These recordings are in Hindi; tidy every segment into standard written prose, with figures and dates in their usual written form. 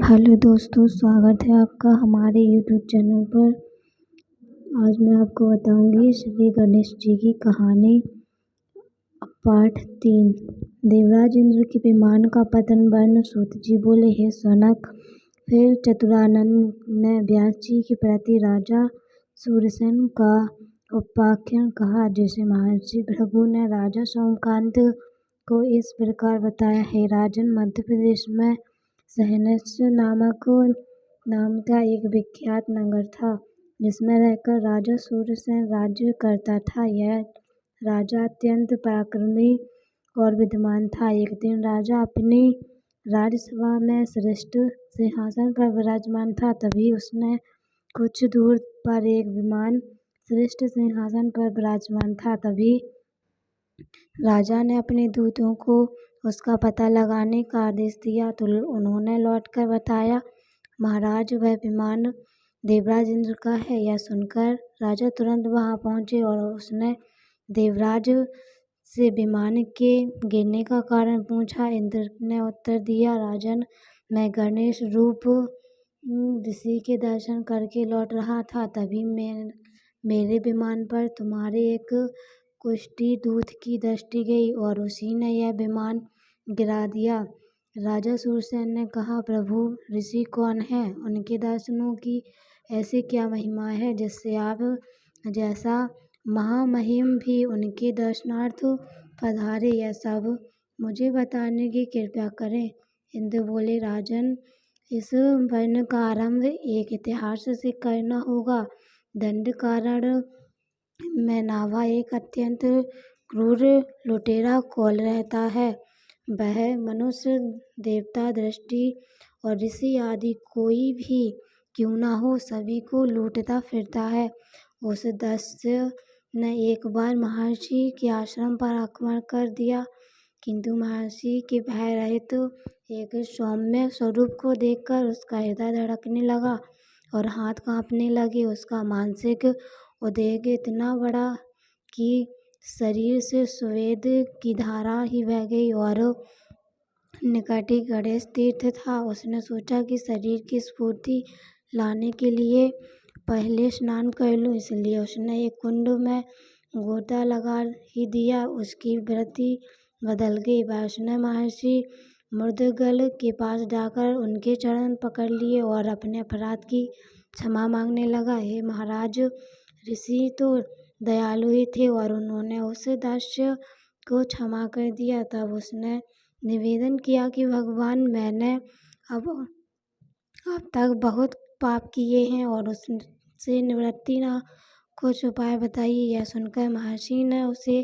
हेलो दोस्तों, स्वागत है आपका हमारे यूट्यूब चैनल पर। आज मैं आपको बताऊंगी श्री गणेश जी की कहानी। पाठ 3। देवराज इंद्र के विमान का पतन वर्ण सूत जी बोले, हे सनक। फिर चतुरानन ने व्यास जी के प्रति राजा सूरसेन का उपाख्यान कहा, जिसे महर्षि भृगु ने राजा सोमकांत को इस प्रकार बताया। हे राजन, मध्य प्रदेश में सहनस्य नाम का एक विख्यात नगर था, जिसमें रहकर राजा सूरसेन राज्य करता था। यह राजा अत्यंत पराक्रमी और विद्वान था। एक दिन राजा अपनी राजसभा में श्रेष्ठ सिंहासन पर विराजमान था। तभी उसने कुछ दूर पर एक विमान श्रेष्ठ सिंहासन पर विराजमान था। तभी राजा ने अपने दूतों को उसका पता लगाने का आदेश दिया, तो उन्होंने लौटकर बताया, महाराज, वह विमान देवराज इंद्र का है। यह सुनकर राजा तुरंत वहां पहुंचे और उसने देवराज से विमान के गिरने का कारण पूछा। इंद्र ने उत्तर दिया, राजन, मैं गणेश रूप ऋषि के दर्शन करके लौट रहा था। तभी मेरे विमान पर तुम्हारे एक कुष्ठी दूत की दृष्टि गई और उसी ने यह विमान गिरा दिया। राजा सूरसेन ने कहा, प्रभु, ऋषि कौन है? उनके दर्शनों की ऐसी क्या महिमा है जिससे आप जैसा महामहिम भी उनके दर्शनार्थ पधारे? यह सब मुझे बताने की कृपा करें। इंद्र बोले, राजन, इस वर्ण का आरंभ एक इतिहास से करना होगा। दंडकारण्य में नाभा एक अत्यंत क्रूर लुटेरा कौल रहता है। वह मनुष्य, देवता, दृष्टि और ऋषि आदि कोई भी क्यों ना हो, सभी को लूटता फिरता है। उस दैत्य ने एक बार महर्षि के आश्रम पर आक्रमण कर दिया, किंतु महर्षि के भय रहित एक सौम्य स्वरूप को देखकर उसका हृदय धड़कने लगा और हाथ कांपने लगे। उसका मानसिक उद्वेग इतना बढ़ा कि शरीर से स्वेद की धारा ही बह गई और निकट ही गणेश तीर्थ था। उसने सोचा कि शरीर की स्फूर्ति लाने के लिए पहले स्नान कर लूं, इसलिए उसने एक कुंड में गोता लगा ही दिया। उसकी वृत्ति बदल गई। वह उसने महर्षि मुद्गल के पास जाकर उनके चरण पकड़ लिए और अपने अपराध की क्षमा मांगने लगा। हे महाराज, ऋषि तो दयालु ही थे और उन्होंने उस दैत्य को क्षमा कर दिया। तब उसने निवेदन किया कि भगवान, मैंने अब तक बहुत पाप किए हैं और उससे निवृत्ति ना कुछ उपाय बताइए। यह सुनकर महर्षि ने उसे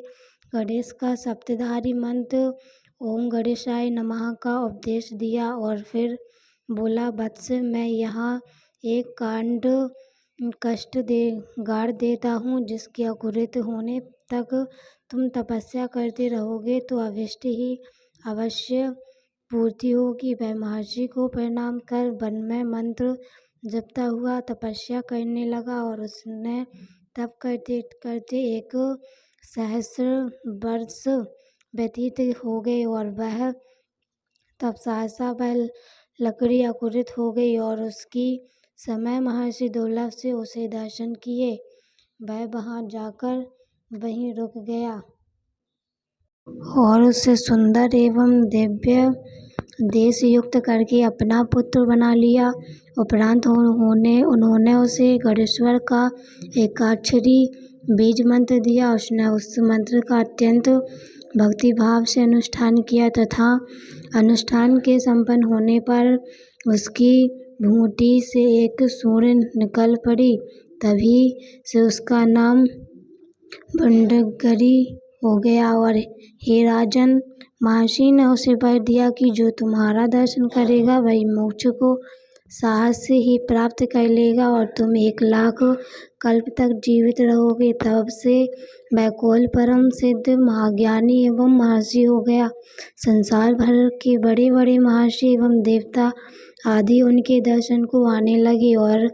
गणेश का सप्तधारी मंत्र ओम गणेशाय नमः का उपदेश दिया और फिर बोला, वत्स, मैं यहाँ एक कांड कष्ट गाड़ देता हूँ, जिसके अकुरित होने तक तुम तपस्या करते रहोगे तो अभिष्ट ही अवश्य पूर्ति होगी। वह महर्षि को प्रणाम कर वन में मंत्र जपता हुआ तपस्या करने लगा और उसने तप करते करते एक सहस्र वर्ष व्यतीत हो गए और वह तब सहसा वह लकड़ी अकुरित हो गई और उसकी समय महर्षि दुर्लभ से उसे दर्शन किए। वह वहां जाकर वहीं रुक गया और उसे सुंदर एवं दिव्य देश युक्त करके अपना पुत्र बना लिया। उपरांत उन्होंने उसे गणेश्वर का एकाक्षरी बीज मंत्र दिया। उसने उस मंत्र का अत्यंत भक्ति भाव से अनुष्ठान किया तथा अनुष्ठान के संपन्न होने पर उसकी भूति से एक सूर्य निकल पड़ी। तभी से उसका नाम बंडगरी हो गया। और हे राजन, महर्षि ने उसे वर दिया कि जो तुम्हारा दर्शन करेगा वही मोक्ष को साहस से ही प्राप्त कर लेगा और तुम 1,00,000 कल्प तक जीवित रहोगे। तब से वह कौल परम सिद्ध महाज्ञानी एवं महर्षि हो गया। संसार भर के बड़े बड़े महर्षि एवं देवता आदि उनके दर्शन को आने लगे और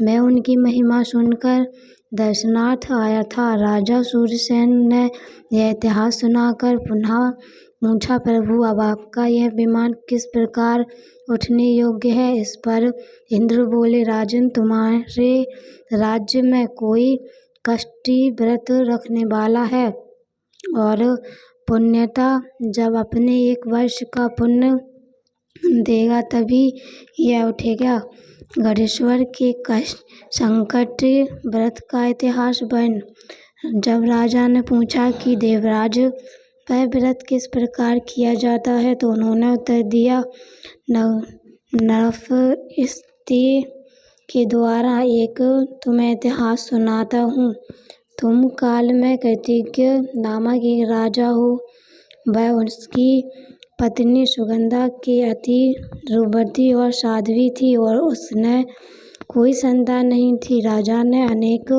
मैं उनकी महिमा सुनकर दर्शनार्थ आया था। राजा सूरसेन ने यह इतिहास सुनाकर पुनः पूछा, प्रभु, अब आपका यह विमान किस प्रकार उठने योग्य है। इस पर इंद्र बोले, राजन, तुम्हारे राज्य में कोई कष्टी व्रत रखने वाला है और पुण्यता जब अपने 1 वर्ष का पुण्य देगा तभी यह उठेगा। गणेश्वर के कष्ट संकट व्रत का इतिहास वर्ण। जब राजा ने पूछा कि देवराज, वह व्रत किस प्रकार किया जाता है, तो उन्होंने उत्तर दिया, नरपति के द्वारा। एक तुम्हें इतिहास सुनाता हूँ। तुम काल में कृतज्ञ नामक एक राजा हो। वह उसकी पत्नी सुगंधा के अति रूपवती और साध्वी थी और उसने कोई संतान नहीं थी। राजा ने अनेक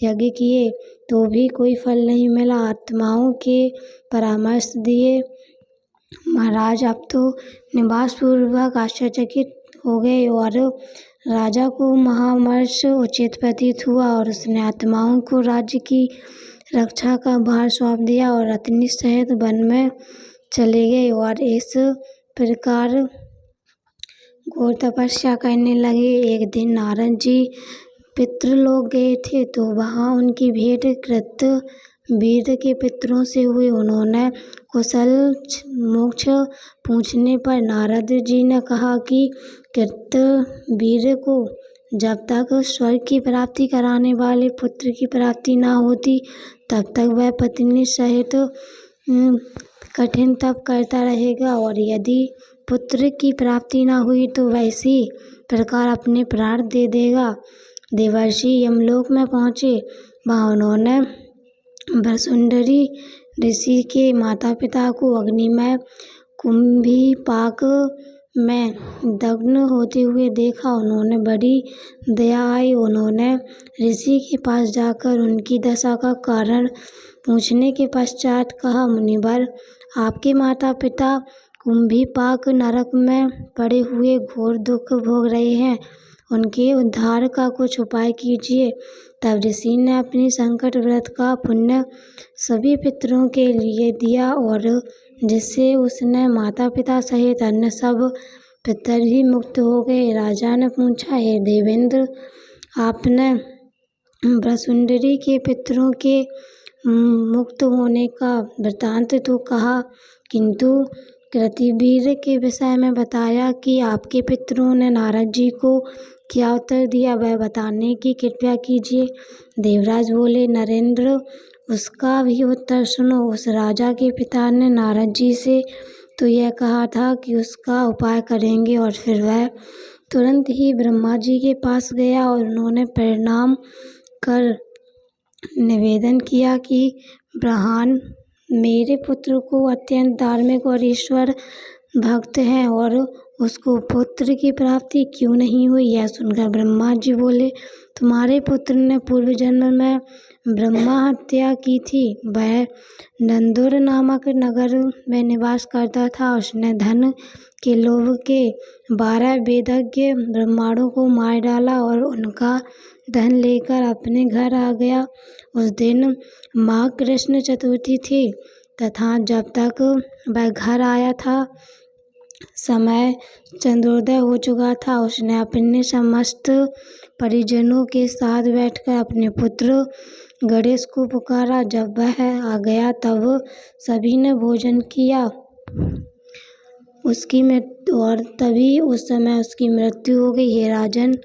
यज्ञ किए तो भी कोई फल नहीं मिला। आत्माओं के परामर्श दिए। महाराज अब तो निवासपूर्वक आश्चर्यचकित हो गए और राजा को महामर्ष उचित प्रतीत हुआ और उसने आत्माओं को राज्य की रक्षा का भार सौंप दिया और रत्नी सहित वन में चले गए और इस प्रकार घोर तपस्या करने लगे। एक दिन नारद जी पितृलोक गए थे तो वहाँ उनकी भेंट कृतवीर के पितरों से हुई। उन्होंने कुशल मोक्ष पूछने पर नारद जी ने कहा कि कृतवीर को जब तक स्वर्ग की प्राप्ति कराने वाले पुत्र की प्राप्ति ना होती तब तक वह पत्नी सहित कठिन तप करता रहेगा और यदि पुत्र की प्राप्ति ना हुई तो वह इसी प्रकार अपने प्राण दे देगा। देवर्षि यमलोक में पहुँचे। वहाँ उन्होंने वसुंधरी ऋषि के माता पिता को अग्निमय कुंभीपाक में दग्न होते हुए देखा। उन्होंने बड़ी दया आई। उन्होंने ऋषि के पास जाकर उनकी दशा का कारण पूछने के पश्चात कहा, मुनिवर, आपके माता पिता कुंभीपाक नरक में पड़े हुए घोर दुख भोग रहे हैं। उनके उद्धार का कुछ उपाय कीजिए। तब ऋषि ने अपनी संकट व्रत का पुण्य सभी पितरों के लिए दिया और जिससे उसने माता पिता सहित अन्य सब पितर भी मुक्त हो गए। राजा ने पूछा, हे देवेंद्र, आपने वसुंधरी के पितरों के मुक्त होने का वृतांत तो कहा, किंतु कृतवीर के विषय में बताया कि आपके पितरों ने नारद जी को क्या उत्तर दिया, वह बताने की कृपा कीजिए। देवराज बोले, नरेंद्र, उसका भी उत्तर सुनो। उस राजा के पिता ने नारद जी से तो यह कहा था कि उसका उपाय करेंगे और फिर वह तुरंत ही ब्रह्मा जी के पास गया और उन्होंने प्रणाम कर निवेदन किया कि ब्रह्मन, मेरे पुत्र को अत्यंत धार्मिक और ईश्वर भक्त है और उसको पुत्र की प्राप्ति क्यों नहीं हुई। यह सुनकर ब्रह्मा जी बोले, तुम्हारे पुत्र ने पूर्व जन्म में ब्रह्मा हत्या की थी। वह नंदुर नामक नगर में निवास करता था। उसने धन के लोभ के 12 वेदज्ञ ब्राह्मणों को मार डाला और उनका धन लेकर अपने घर आ गया। उस दिन माँ कृष्ण चतुर्थी थी तथा जब तक वह घर आया था समय चंद्रोदय हो चुका था। उसने अपने समस्त परिजनों के साथ बैठकर अपने पुत्र गणेश को पुकारा। जब वह आ गया तब सभी ने भोजन किया उसकी मृत्यु और तभी उस समय उसकी मृत्यु हो गई। हे राजन,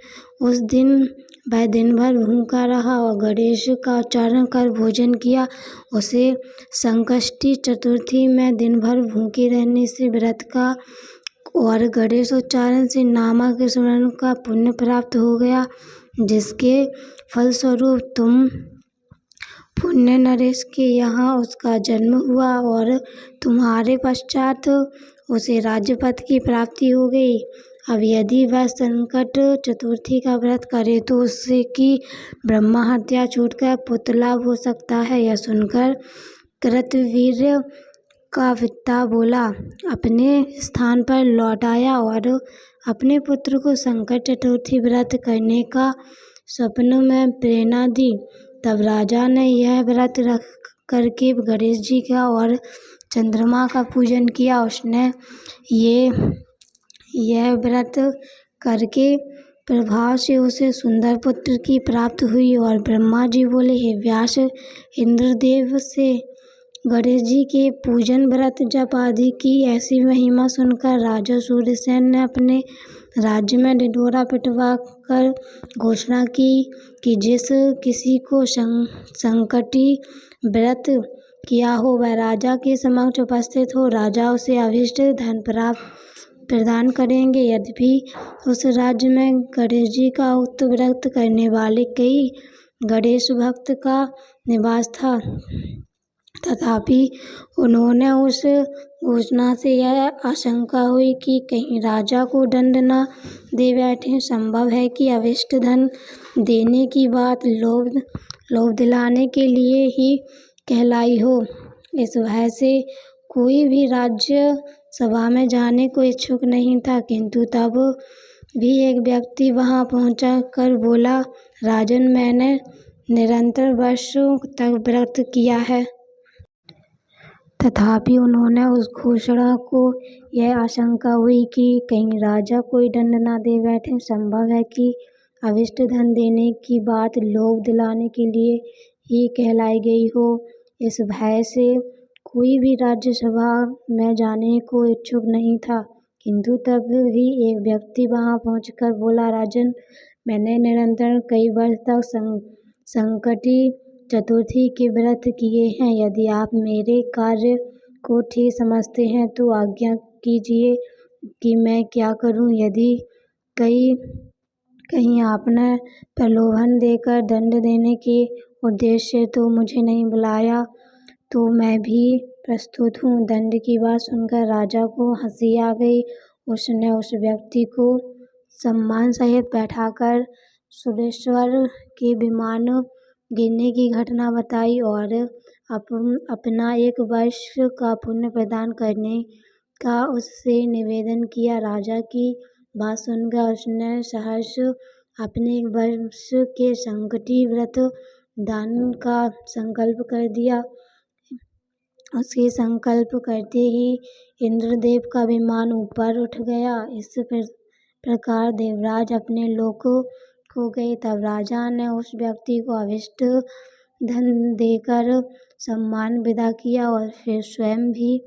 उस दिन वह दिन भर भूखा रहा और गणेश का उच्चारण कर भोजन किया। उसे संकष्टी चतुर्थी में दिन भर भूखे रहने से व्रत का और गणेश उच्चारण से नामक स्मरण का पुण्य प्राप्त हो गया, जिसके फलस्वरूप तुम पुण्य नरेश के यहाँ उसका जन्म हुआ और तुम्हारे पश्चात उसे राज्यपद की प्राप्ति हो गई। अब यदि वह संकट चतुर्थी का व्रत करे तो उससे की ब्रह्मा हत्या छूटकर पुत्र लाभ हो सकता है। यह सुनकर कृतवीर का पिता बोला, अपने स्थान पर लौट आया और अपने पुत्र को संकट चतुर्थी व्रत करने का स्वप्न में प्रेरणा दी। तब राजा ने यह व्रत रख करके गणेश जी का और चंद्रमा का पूजन किया। उसने यह व्रत करके प्रभाव से उसे सुंदर पुत्र की प्राप्ति हुई। और ब्रह्मा जी बोले, हे व्यास, इंद्रदेव से गणेश जी के पूजन, व्रत, जप आदि की ऐसी महिमा सुनकर राजा सूर्यसेन ने अपने राज्य में ढिंढोरा पिटवा कर घोषणा की कि जिस किसी को संकटी व्रत किया हो वह राजा के समक्ष उपस्थित हो, राजा उसे अभीष्ट धन प्रदान करेंगे। यद्यपि उस राज्य में गणेश जी का उक्त व्रत करने वाले कई गणेश भक्त का निवास था, तथापि उन्होंने उस घोषणा से यह आशंका हुई कि कहीं राजा को दंड न दे बैठे। संभव है कि अभीष्ट धन देने की बात लोभ दिलाने के लिए ही कहलाई हो। इस भय से कोई भी राज्य सभा में जाने को इच्छुक नहीं था, किंतु तब भी एक व्यक्ति वहां पहुंचा कर बोला, राजन, मैंने निरंतर वर्षों तक व्रत किया है। तथापि उन्होंने उस घोषणा को यह आशंका हुई कि कहीं राजा कोई दंड न दे बैठे। संभव है कि अभीष्ट धन देने की बात लोभ दिलाने के लिए ही कहलाई गई हो। इस भय से कोई भी राज्यसभा में जाने को इच्छुक नहीं था, किंतु तब भी एक व्यक्ति वहां पहुंचकर बोला, राजन, मैंने निरंतर कई वर्ष तक संकटी चतुर्थी के व्रत किए हैं। यदि आप मेरे कार्य को ठीक समझते हैं तो आज्ञा कीजिए कि मैं क्या करूं। यदि कहीं आपने प्रलोभन देकर दंड देने के उद्देश्य से तो मुझे नहीं बुलाया, तो मैं भी प्रस्तुत हूँ। दंड की बात सुनकर राजा को हंसी आ गई। उसने उस व्यक्ति को सम्मान सहित बैठाकर सुरेश्वर के विमान गिरने की घटना बताई और अपना 1 वर्ष का पुण्य प्रदान करने का उससे निवेदन किया। राजा की बात सुनकर उसने सहर्ष अपने 1 वर्ष के संकटी व्रत दान का संकल्प कर दिया। उसके संकल्प करते ही इंद्रदेव का विमान ऊपर उठ गया। इस प्रकार देवराज अपने लोक को गए। तब राजा ने उस व्यक्ति को अभीष्ट धन देकर सम्मान विदा किया और फिर स्वयं भी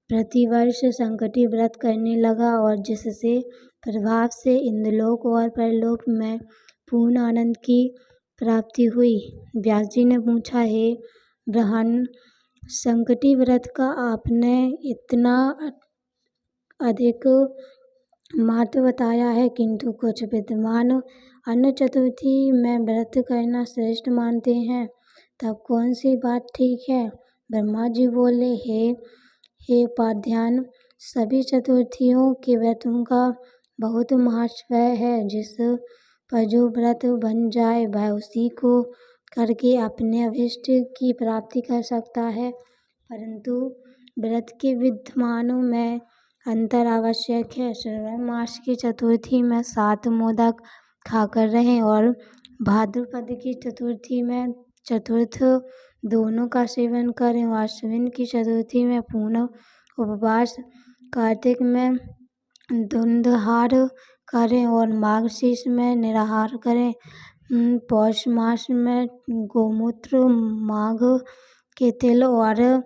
प्रतिवर्ष संकटी व्रत करने लगा, और जिससे प्रभाव से इंद्रलोक और परलोक में पूर्ण आनंद की प्राप्ति हुई। व्यास जी ने पूछा, हे ब्रह्मण, संकटी व्रत का आपने इतना अधिक महत्व बताया है, किंतु कुछ विद्वान अन्य चतुर्थी में व्रत करना श्रेष्ठ मानते हैं, तब कौन सी बात ठीक है। ब्रह्मा जी बोले, हे उपाध्यान, सभी चतुर्थियों के व्रतों का बहुत महत्व है। जिस पर जो व्रत बन जाए वह उसी को करके अपने अभीष्ट की प्राप्ति कर सकता है, परंतु व्रत के विद्यमानों में अंतर आवश्यक है। श्रावण मास की चतुर्थी में 7 मोदक खाकर रहें और भाद्रपद की चतुर्थी में चतुर्थ दोनों का सेवन करें और अश्विन की चतुर्थी में पूर्ण उपवास, कार्तिक में धुंधहार करें और माघशीर्ष में निराहार करें। पौष मास में गोमूत्र, माघ के तिल और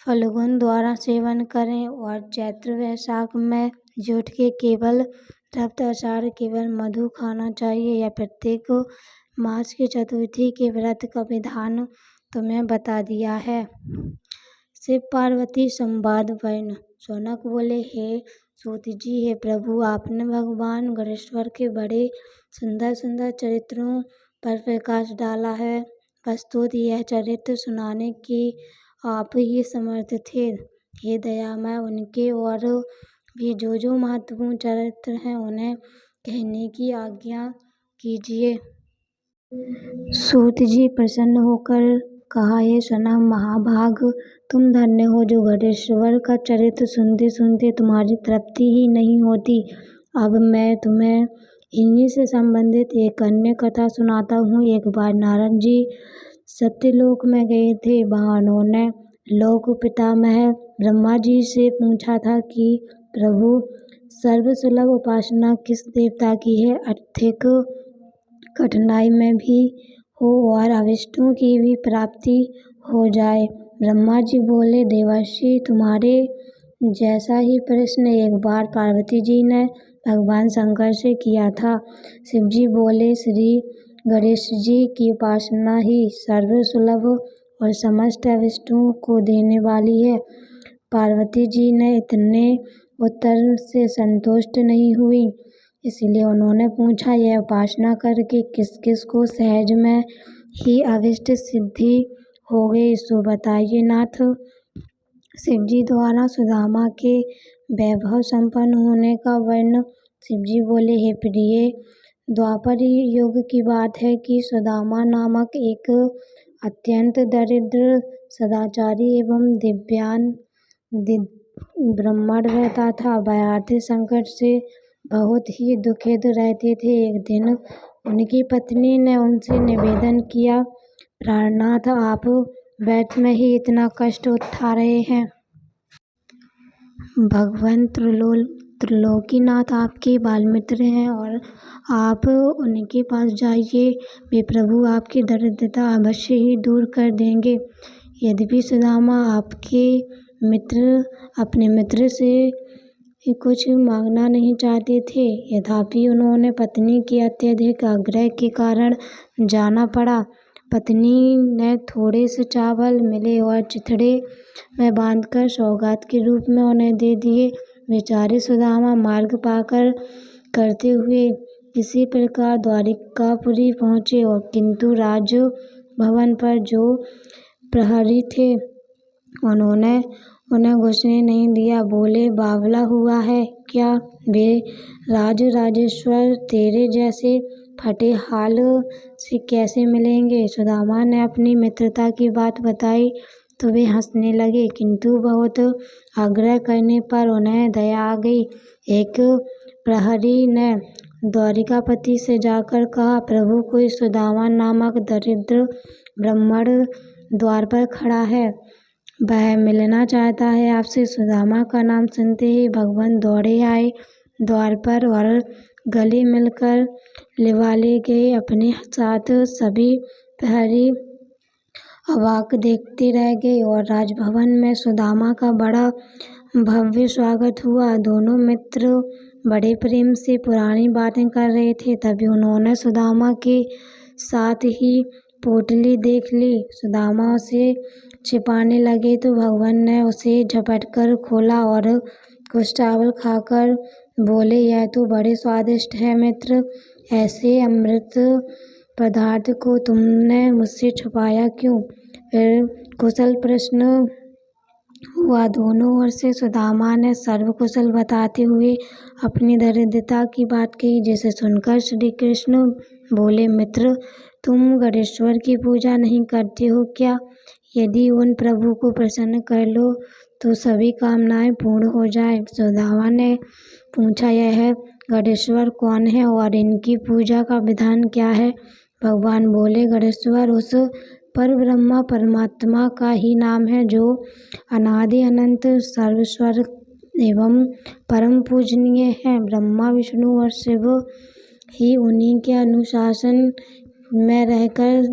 फल्गुन द्वारा सेवन करें और चैत्र वैशाख में जुट के केवल रक्त, आषाढ़ केवल मधु खाना चाहिए। यह प्रत्येक मास की चतुर्थी के व्रत का विधान तुम्हें बता दिया है। शिव पार्वती संवाद वर्ण। शौनक बोले, हे सूत जी, हे प्रभु, आपने भगवान गणेश्वर के बड़े सुंदर सुंदर चरित्रों पर प्रकाश डाला है। वस्तुतः यह चरित्र सुनाने के आप ही समर्थ थे। हे दयामय, उनके और भी जो महत्वपूर्ण चरित्र हैं उन्हें कहने की आज्ञा कीजिए। सूत जी प्रसन्न होकर कहा, हे शौनक महाभाग, तुम धन्य हो जो गणेश्वर का चरित्र सुनते सुनते तुम्हारी तृप्ति ही नहीं होती। अब मैं तुम्हें इन्हीं से संबंधित एक अन्य कथा सुनाता हूँ। एक बार नारद जी सत्यलोक में गए थे। वहाँ उन्होंने लोक पितामह ब्रह्मा जी से पूछा था कि प्रभु, सर्वसुलभ उपासना किस देवता की है? आर्थिक कठिनाई में भी हो और अभिष्टों की भी प्राप्ति हो जाए। ब्रह्मा जी बोले, देवर्षि, तुम्हारे जैसा ही प्रश्न एक बार पार्वती जी ने भगवान शंकर से किया था। शिव जी बोले, श्री गणेश जी की उपासना ही सर्वसुलभ और समस्त अभिष्टों को देने वाली है। पार्वती जी ने इतने उत्तर से संतुष्ट नहीं हुई, इसलिए उन्होंने पूछा, यह उपासना करके किस किस को सहज में ही अभिष्ट सिद्धि हो गई, सो बताइए नाथ। शिव जी द्वारा सुदामा के वैभव संपन्न होने का वर्णन। शिव जी बोले, हे प्रिय, द्वापर युग की बात है कि सुदामा नामक एक अत्यंत दरिद्र, सदाचारी एवं दिव्यान ब्राह्मण रहता था। वह आर्थिक संकट से बहुत ही दुखित रहते थे। एक दिन उनकी पत्नी ने उनसे निवेदन किया, प्राणनाथ, आप व्यर्थ में ही इतना कष्ट उठा रहे हैं। भगवान त्रिलोकीनाथ आपके बालमित्र हैं और आप उनके पास जाइए, वे प्रभु आपकी दरिद्रता अवश्य ही दूर कर देंगे। यद्यपि सुदामा आपके मित्र अपने मित्र से कुछ मांगना नहीं चाहते थे, यद्यपि उन्होंने पत्नी के अत्यधिक आग्रह के कारण जाना पड़ा। पत्नी ने थोड़े से चावल मिले और चिथड़े में बांधकर सौगात के रूप में उन्हें दे दिए। बेचारे सुदामा मार्ग पाकर करते हुए इसी प्रकार द्वारिकापुरी पहुँचे, और किंतु राज भवन पर जो प्रहरी थे उन्होंने उन्हें घुसने नहीं दिया। बोले, बावला हुआ है क्या? वे राजेश्वर तेरे जैसे फटे हाल से कैसे मिलेंगे? सुदामा ने अपनी मित्रता की बात बताई तो वे हंसने लगे, किंतु बहुत आग्रह करने पर उन्हें दया आ गई। एक प्रहरी ने द्वारिकापति से जाकर कहा, प्रभु, कोई सुदामा नामक दरिद्र ब्राह्मण द्वार पर खड़ा है, वह मिलना चाहता है आपसे। सुदामा का नाम सुनते ही भगवान दौड़े आए द्वार पर और गले मिलकर लिवाले गए। अपने साथ सभी प्रहरी अवाक देखते रह गए और राजभवन में सुदामा का बड़ा भव्य स्वागत हुआ। दोनों मित्र बड़े प्रेम से पुरानी बातें कर रहे थे, तभी उन्होंने सुदामा के साथ ही पोटली देख ली। सुदामा उसे छिपाने लगे तो भगवान ने उसे झपटकर खोला और कुछ चावल खाकर बोले, यह तो बड़े स्वादिष्ट है मित्र, ऐसे अमृत पदार्थ को तुमने मुझसे छुपाया क्यों? फिर कुशल प्रश्न हुआ। दोनों ओर से सुदामा ने सर्वकुशल बताते हुए अपनी दरिद्रता की बात कही, जिसे सुनकर श्री कृष्ण बोले, मित्र, तुम गणेश्वर की पूजा नहीं करते हो क्या? यदि उन प्रभु को प्रसन्न कर लो तो सभी कामनाएं पूर्ण हो जाए। सुदामा ने पूछा, यह गणेश्वर कौन है और इनकी पूजा का विधान क्या है? भगवान बोले, गणेश्वर उस परब्रह्म परमात्मा का ही नाम है जो अनादि अनंत सर्वस्वर एवं परम पूजनीय है। ब्रह्मा, विष्णु और शिव ही उन्हीं के अनुशासन में रहकर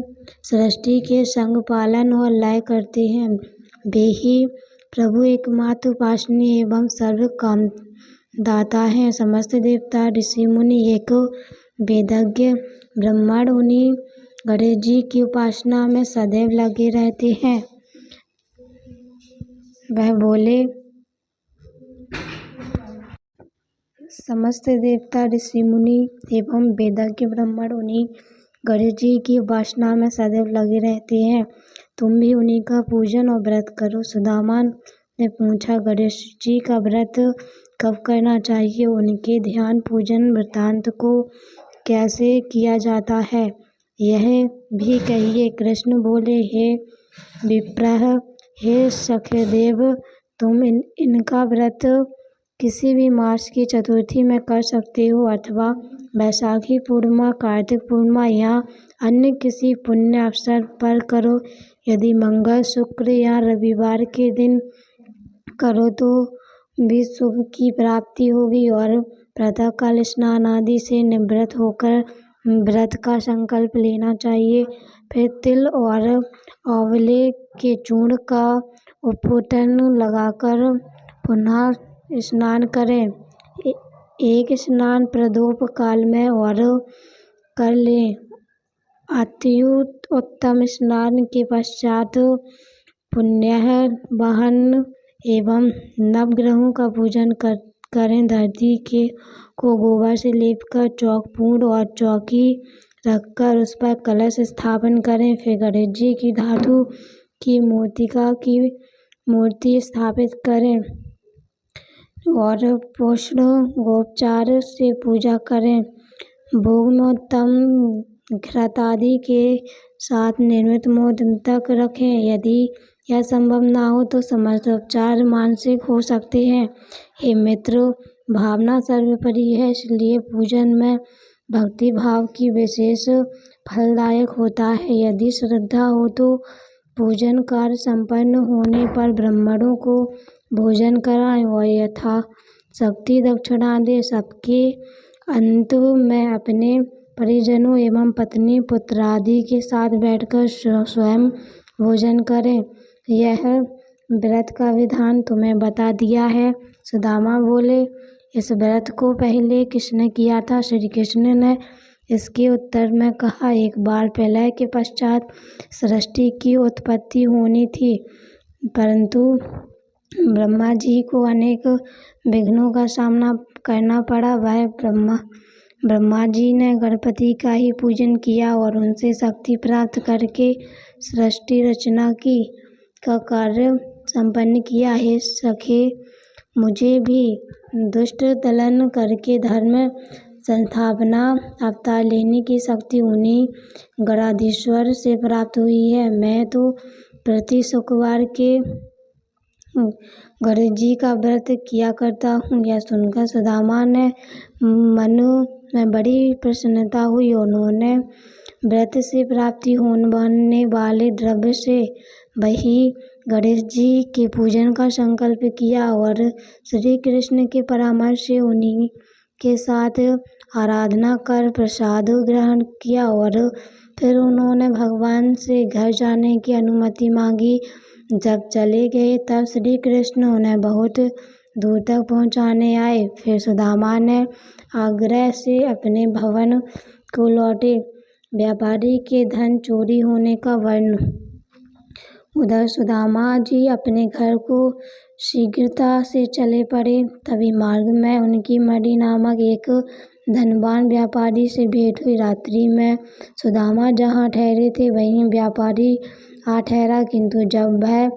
सृष्टि के संग पालन और लय करते हैं। वे ही प्रभु एकमात्र उपासनीय एवं सर्व काम दाता हैं। समस्त देवता, ऋषि, मुनि, एक वेदज्ञ ब्राह्मण उन्हीं गणेश जी की उपासना में सदैव लगे रहते हैं। वह बोले, समस्त देवता, ऋषि, मुनि एवं वेदज्ञ ब्राह्मण उन्हीं गणेश जी की उपासना में सदैव लगे रहते हैं। तुम भी उन्हीं का पूजन और व्रत करो। सुदामा ने पूछा, गणेश जी का व्रत कब करना चाहिए? उनके ध्यान पूजन वृत्तांत को कैसे किया जाता है, यह भी कहिए। कृष्ण बोले, हे विप्रह, हे सखदेव, तुम इनका व्रत किसी भी मास की चतुर्थी में कर सकते हो अथवा बैसाखी पूर्णिमा, कार्तिक पूर्णिमा या अन्य किसी पुण्य अवसर पर करो। यदि मंगल, शुक्र या रविवार के दिन करो तो भी सुख की प्राप्ति होगी और प्रातःकाल स्नान आदि से निवृत्त होकर व्रत का संकल्प लेना चाहिए। फिर तिल और आंवले के चूर्ण का उपटन लगाकर पुनः स्नान करें। एक स्नान प्रदोष काल में और कर लें। अति उत्तम स्नान के पश्चात पुण्य वाहन एवं नवग्रहों का पूजन करें। धरती को गोबर से लेपकर चौक और चौकी रखकर उस पर कलश स्थापन करें। फिर गणेश जी की धातु की मूर्ति स्थापित करें और पुष्प गोपचार से पूजा करें। भोग में उत्तम घृत आदि के साथ निर्मित मोदक रखें। यदि यह संभव ना हो तो समस्त उपचार मानसिक हो सकते हैं। हे मित्र, भावना सर्वोपरि है, इसलिए पूजन में भक्ति भाव की विशेष फलदायक होता है। यदि श्रद्धा हो तो पूजन कार्य संपन्न होने पर ब्राह्मणों को भोजन कराएं और यथा शक्ति दक्षिणा दे। सबके अंत में अपने परिजनों एवं पत्नी पुत्र आदि के साथ बैठकर स्वयं भोजन करें। यह व्रत का विधान तुम्हें बता दिया है। सुदामा बोले, इस व्रत को पहले किसने किया था? श्री कृष्ण ने इसके उत्तर में कहा, एक बार प्रलय के पश्चात सृष्टि की उत्पत्ति होनी थी, परंतु ब्रह्मा जी को अनेक विघ्नों का सामना करना पड़ा। वह ब्रह्मा जी ने गणपति का ही पूजन किया और उनसे शक्ति प्राप्त करके सृष्टि रचना का कार्य संपन्न किया। हे सखे, मुझे भी दुष्ट दलन करके धर्म संस्थापना अवतार लेने की शक्ति उन्हीं गणाधीश्वर से प्राप्त हुई है। मैं तो प्रति शुक्रवार के गणेश जी का व्रत किया करता हूँ। यह सुनकर सुदामा ने मन में बड़ी प्रसन्नता हुई। उन्होंने व्रत से प्राप्ति होने वाले द्रव्य से वही गणेश जी के पूजन का संकल्प किया और श्री कृष्ण के परामर्श से उन्हीं के साथ आराधना कर प्रसाद ग्रहण किया और फिर उन्होंने भगवान से घर जाने की अनुमति मांगी। जब चले गए तब श्री कृष्ण उन्हें बहुत दूर तक पहुंचाने आए। फिर सुदामा ने आग्रह से अपने भवन को लौटे। व्यापारी के धन चोरी होने का वर्णन। उधर सुदामा जी अपने घर को शीघ्रता से चले पड़े। तभी मार्ग में उनकी मणि नामक एक धनवान व्यापारी से भेंट हुई। रात्रि में सुदामा जहाँ ठहरे थे वहीं व्यापारी आ ठहरा, किंतु जब वह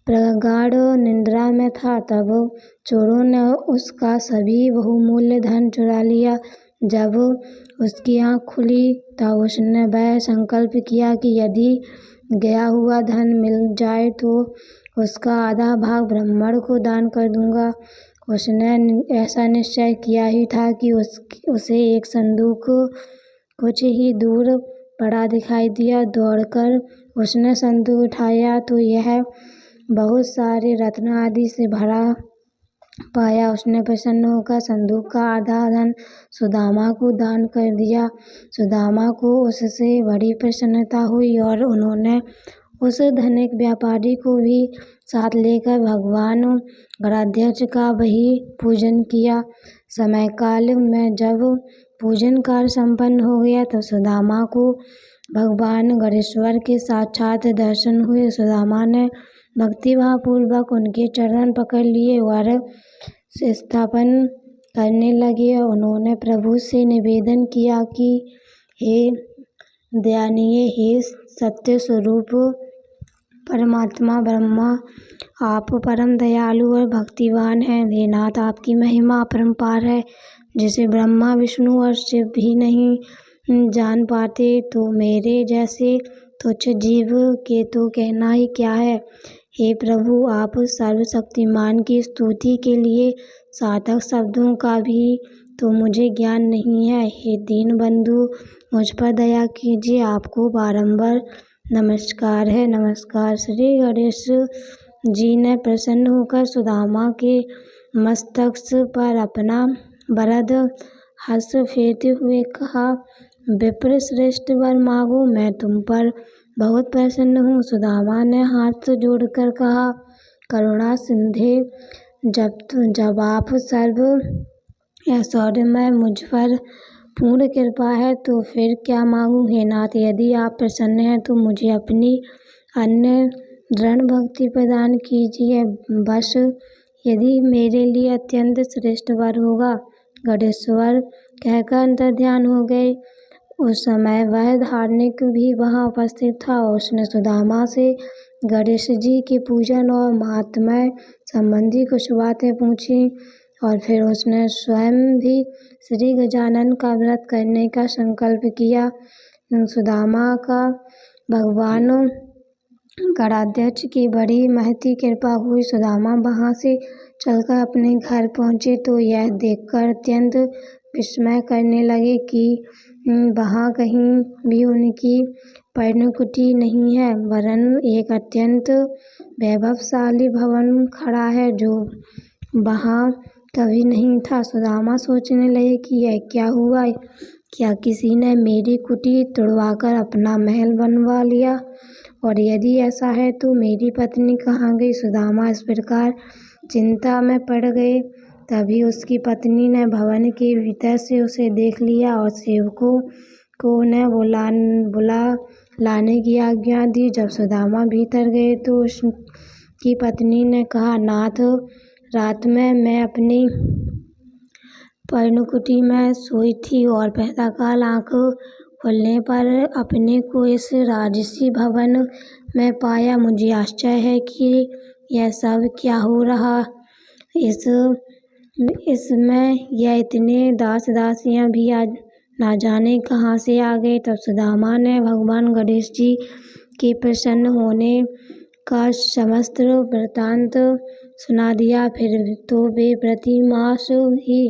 प्रगाढ़ निद्रा में था तब चोरों ने उसका सभी बहुमूल्य धन चुरा लिया। जब उसकी आँख खुली तब उसने वह संकल्प किया कि यदि गया हुआ धन मिल जाए तो उसका आधा भाग ब्राह्मण को दान कर दूंगा। उसने ऐसा निश्चय किया ही था कि उसे एक संदूक कुछ ही दूर पड़ा दिखाई दिया। दौड़कर उसने संदूक उठाया तो यह बहुत सारे रत्न आदि से भरा पाया। उसने प्रसन्न होकर संदूक का आधा धन सुदामा को दान कर दिया। सुदामा को उससे बड़ी प्रसन्नता हुई और उन्होंने उस धनिक व्यापारी को भी साथ लेकर भगवान गणाध्यक्ष का वही पूजन किया। समय काल में जब पूजन कार्य संपन्न हो गया तो सुदामा को भगवान गणेश्वर के साक्षात दर्शन हुए। सुदामा ने भक्तिभाव पूर्वक उनके चरण पकड़ लिए और स्थापन करने लगे। उन्होंने प्रभु से निवेदन किया कि हे दयानीय, हे सत्य स्वरूप परमात्मा ब्रह्मा, आप परम दयालु और भक्तिवान हैं। हे नाथ, आपकी महिमा अपरंपार है, जिसे ब्रह्मा विष्णु और शिव भी नहीं जान पाते, तो मेरे जैसे तुच्छ जीव के तो कहना ही क्या है। हे प्रभु, आप सर्वशक्तिमान की स्तुति के लिए सार्थक शब्दों का भी तो मुझे ज्ञान नहीं है। हे दीन बंधु, मुझ पर दया कीजिए, आपको बारंबार नमस्कार है। नमस्कार। श्री गणेश जी ने प्रसन्न होकर सुदामा के मस्तक पर अपना वरद हस्त फेरते हुए कहा, विप्र श्रेष्ठ वर मांगो, मैं तुम पर बहुत प्रसन्न हूँ। सुदामा ने हाथ जोड़कर कहा, करुणा सिंधे, जब आप सर्व ऐश्वर्यमय मुझ पर पूर्ण कृपा है तो फिर क्या मांगूं हे नाथ। यदि आप प्रसन्न हैं तो मुझे अपनी अन्य दृढ़ भक्ति प्रदान कीजिए। बस यदि मेरे लिए अत्यंत श्रेष्ठ वर होगा। गणेश्वर कहकर अंतर्ध्यान हो गए। उस समय वह धार्मिक भी वहां उपस्थित था। उसने सुदामा से गणेश जी के पूजन और महात्म्य संबंधी कुछ बातें पूछी और फिर उसने स्वयं भी श्री गजानन का व्रत करने का संकल्प किया। सुदामा का भगवान गणाध्यक्ष की बड़ी महती कृपा हुई। सुदामा वहां से चलकर अपने घर पहुंचे तो यह देखकर अत्यंत विस्मय करने लगे कि वहां कहीं भी उनकी पर्णकुटी नहीं है, वरन एक अत्यंत वैभवशाली भवन खड़ा है जो वहां कभी नहीं था। सुदामा सोचने लगे कि यह क्या हुआ, क्या किसी ने मेरी कुटी तुड़वाकर अपना महल बनवा लिया, और यदि ऐसा है तो मेरी पत्नी कहाँ गई। सुदामा इस प्रकार चिंता में पड़ गए। तभी उसकी पत्नी ने भवन के भीतर से उसे देख लिया और सेवकों को उन्हें बुला लाने की आज्ञा दी। जब सुदामा भीतर गए तो उसकी पत्नी ने कहा, नाथ, रात में मैं अपनी पर्णकुटी में सोई थी और प्रातःकाल आँख खुलने पर अपने को इस राजसी भवन में पाया। मुझे आश्चर्य है कि यह सब क्या हो रहा, इसमें यह इतने दास दासियां भी ना जाने कहाँ से आ गए। तब सुदामा ने भगवान गणेश जी के प्रसन्न होने का समस्त वृत्तांत सुना दिया। फिर तो वे प्रतिमास ही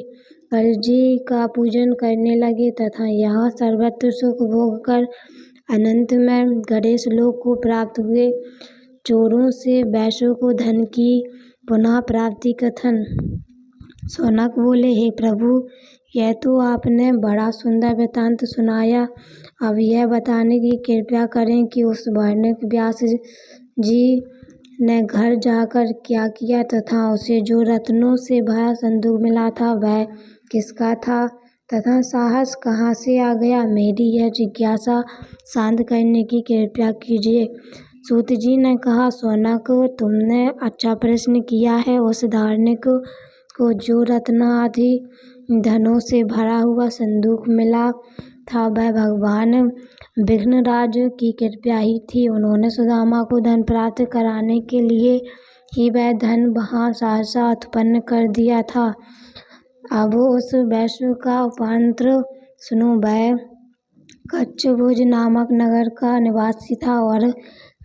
गणेश जी का पूजन करने लगे तथा यहाँ सर्वत्र सुख भोग कर अनंत में गणेश लोक को प्राप्त हुए। चोरों से वैश्यों को धन की पुनः प्राप्ति कथन। शौनक बोले, हे प्रभु, यह तो आपने बड़ा सुंदर वृत्तांत सुनाया। अब यह बताने की कृपया करें कि उस वर्णिक व्यास जी ने घर जाकर क्या किया तथा उसे जो रत्नों से भरा संदूक मिला था वह किसका था तथा साहस कहाँ से आ गया। मेरी यह जिज्ञासा शांत करने की कृपया कीजिए। सूत जी ने कहा, शौनक, तुमने अच्छा प्रश्न किया है। उस धार्मिक को जो रत्न आदि धनों से भरा हुआ संदूक मिला था वह भगवान विघ्नराज की कृपा ही थी। उन्होंने सुदामा को धन प्राप्त कराने के लिए ही वह धन वहाँ सहसा उत्पन्न कर दिया था। अब उस वैश्य का उपांतर सुनो। वह कच्छभुज नामक नगर का निवासी था और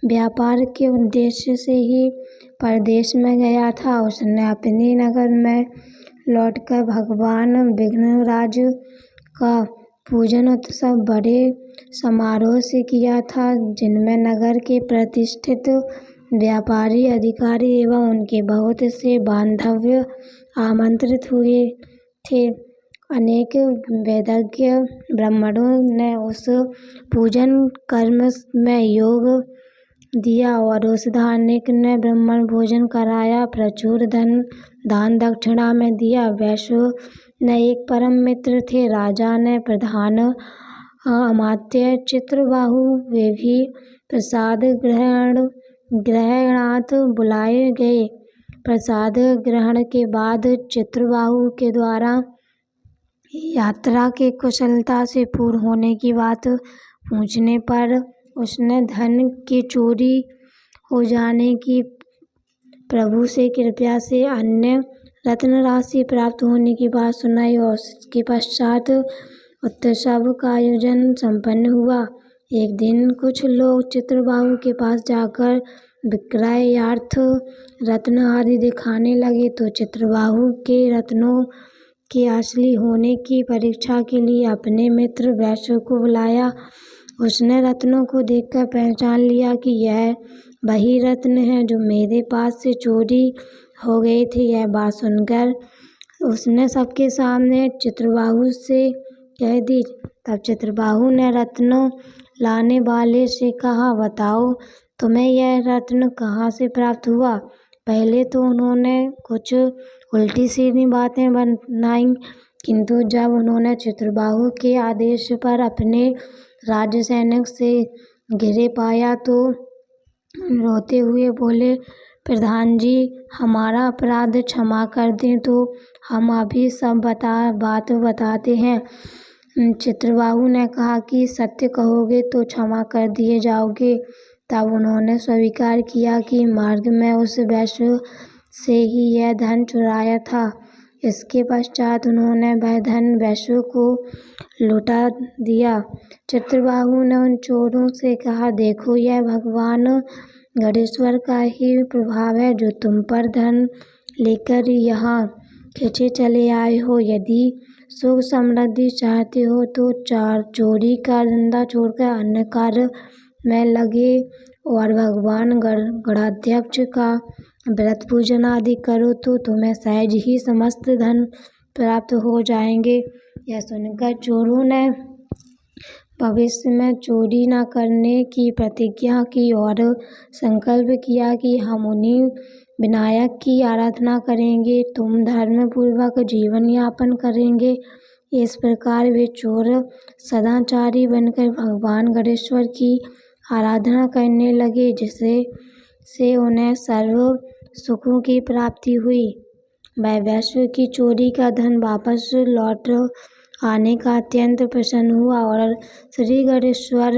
व्यापार के उद्देश्य से ही परदेश में गया था। उसने अपने नगर में लौटकर भगवान विघ्नराज का पूजन उत्सव बड़े समारोह से किया था, जिनमें नगर के प्रतिष्ठित व्यापारी, अधिकारी एवं उनके बहुत से बांधव्य आमंत्रित हुए थे। अनेक वेदज्ञ ब्राह्मणों ने उस पूजन कर्म में योग दिया और उस धार्मिक ने ब्राह्मण भोजन कराया, प्रचुर धन दान दक्षिणा में दिया। वैश्य ने एक परम मित्र थे। राजा ने प्रधान अमात्य चित्रबाहु वे भी प्रसाद ग्रहणार्थ बुलाए गए। प्रसाद ग्रहण के बाद चित्रबाहु के द्वारा यात्रा के कुशलता से पूर्ण होने की बात पूछने पर उसने धन की चोरी हो जाने की, प्रभु से कृपया से अन्य रत्न राशि प्राप्त होने की बात सुनाई और उसके पश्चात उत्सव का आयोजन संपन्न हुआ। एक दिन कुछ लोग चित्रबाहु के पास जाकर विक्रयार्थ रत्न आदि दिखाने लगे तो चित्रबाहु के रत्नों के असली होने की परीक्षा के लिए अपने मित्र वैश्य को बुलाया। उसने रत्नों को देखकर पहचान लिया कि यह वही रत्न है जो मेरे पास से चोरी हो गई थी। यह बात सुनकर उसने सबके सामने चित्रबाहु से कह दी। तब चित्रबाहु ने रत्नों लाने वाले से कहा, बताओ तुम्हें यह रत्न कहाँ से प्राप्त हुआ। पहले तो उन्होंने कुछ उल्टी सीधी बातें बनाई, किंतु जब उन्होंने चित्रबाहु के आदेश पर अपने राज्य सैनिक से घिरे पाया तो रोते हुए बोले, प्रधान जी, हमारा अपराध क्षमा कर दें तो हम अभी सब बात बताते हैं। चित्रबाहु ने कहा कि सत्य कहोगे तो क्षमा कर दिए जाओगे। तब उन्होंने स्वीकार किया कि मार्ग में उस वैश्य से ही यह धन चुराया था। इसके पश्चात उन्होंने वह धन वैश्य को लौटा दिया। चित्रबाहु ने उन चोरों से कहा, देखो यह भगवान गणेश्वर का ही प्रभाव है जो तुम पर धन लेकर यहाँ खींचे चले आए हो। यदि सुख समृद्धि चाहते हो तो चोरी का धंधा छोड़कर अन्य कार्य में लगे और भगवान गणाध्यक्ष का व्रत पूजन आदि करो तो तुम्हें सहज ही समस्त धन प्राप्त हो जाएंगे। यह सुनकर चोरों ने भविष्य में चोरी न करने की प्रतिज्ञा की और संकल्प किया कि हम उन्हीं विनायक की आराधना करेंगे, तुम धर्म पूर्वक जीवन यापन करेंगे। इस प्रकार वे चोर सदाचारी बनकर भगवान गणेश्वर की आराधना करने लगे, जिससे उन्हें सर्व सुखों की प्राप्ति हुई। वह वैश्य की चोरी का धन वापस लौट आने का अत्यंत प्रसन्न हुआ और श्री गणेश्वर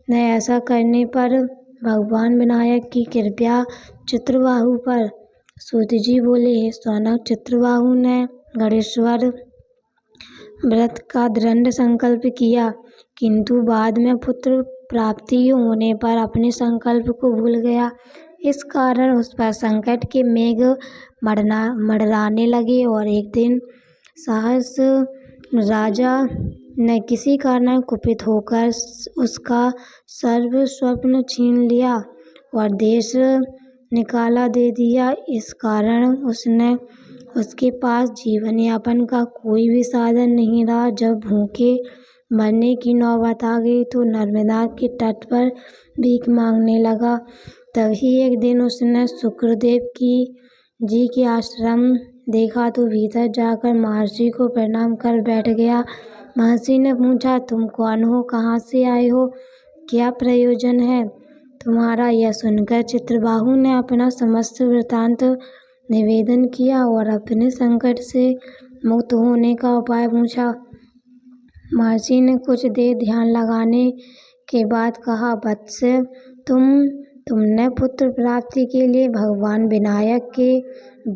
ने ऐसा करने पर भगवान विनायक की कृपा चित्रबाहु पर। सूत जी बोले, हे सौनक, चित्रबाहु ने गणेश्वर व्रत का दृढ़ संकल्प किया, किंतु बाद में पुत्र प्राप्ति होने पर अपने संकल्प को भूल गया। इस कारण उस पर संकट के मेघ मंडराने लगे और एक दिन सहस राजा ने किसी कारण कुपित होकर उसका सर्व स्वप्न छीन लिया और देश निकाला दे दिया। इस कारण उसके पास जीवन यापन का कोई भी साधन नहीं रहा। जब भूखे मरने की नौबत आ गई तो नर्मदा के तट पर भीख मांगने लगा। तभी एक दिन उसने शुक्रदेव जी के आश्रम देखा तो भीतर जाकर महर्षि को प्रणाम कर बैठ गया। महर्षि ने पूछा, तुम कौन हो, कहाँ से आए हो, क्या प्रयोजन है तुम्हारा। यह सुनकर चित्रबाहु ने अपना समस्त वृत्तांत निवेदन किया और अपने संकट से मुक्त होने का उपाय पूछा। महर्षि ने कुछ देर ध्यान लगाने के बाद कहा, वत्स, तुमने पुत्र प्राप्ति के लिए भगवान विनायक के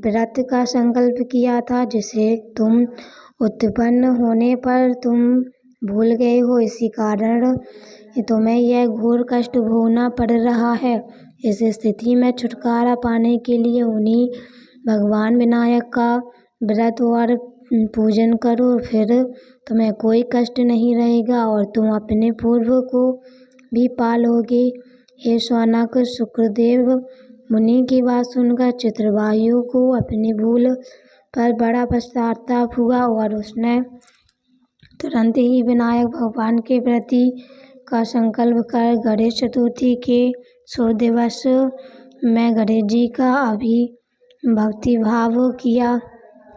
व्रत का संकल्प किया था, जिसे तुम उत्पन्न होने पर तुम भूल गए हो। इसी कारण तुम्हें यह घोर कष्ट भोगना पड़ रहा है। इस स्थिति में छुटकारा पाने के लिए उन्हीं भगवान विनायक का व्रत और पूजन करो, फिर तुम्हें कोई कष्ट नहीं रहेगा और तुम अपने पूर्व को भी पालोगे। हे शौनक, शुक्रदेव मुनि की बात सुनकर चित्रबाहु को अपनी भूल पर बड़ा पश्चाताप हुआ और उसने तुरंत ही विनायक भगवान के प्रति का संकल्प कर गणेश चतुर्थी के शुभ दिवस में गणेश जी का भक्तिभाव किया।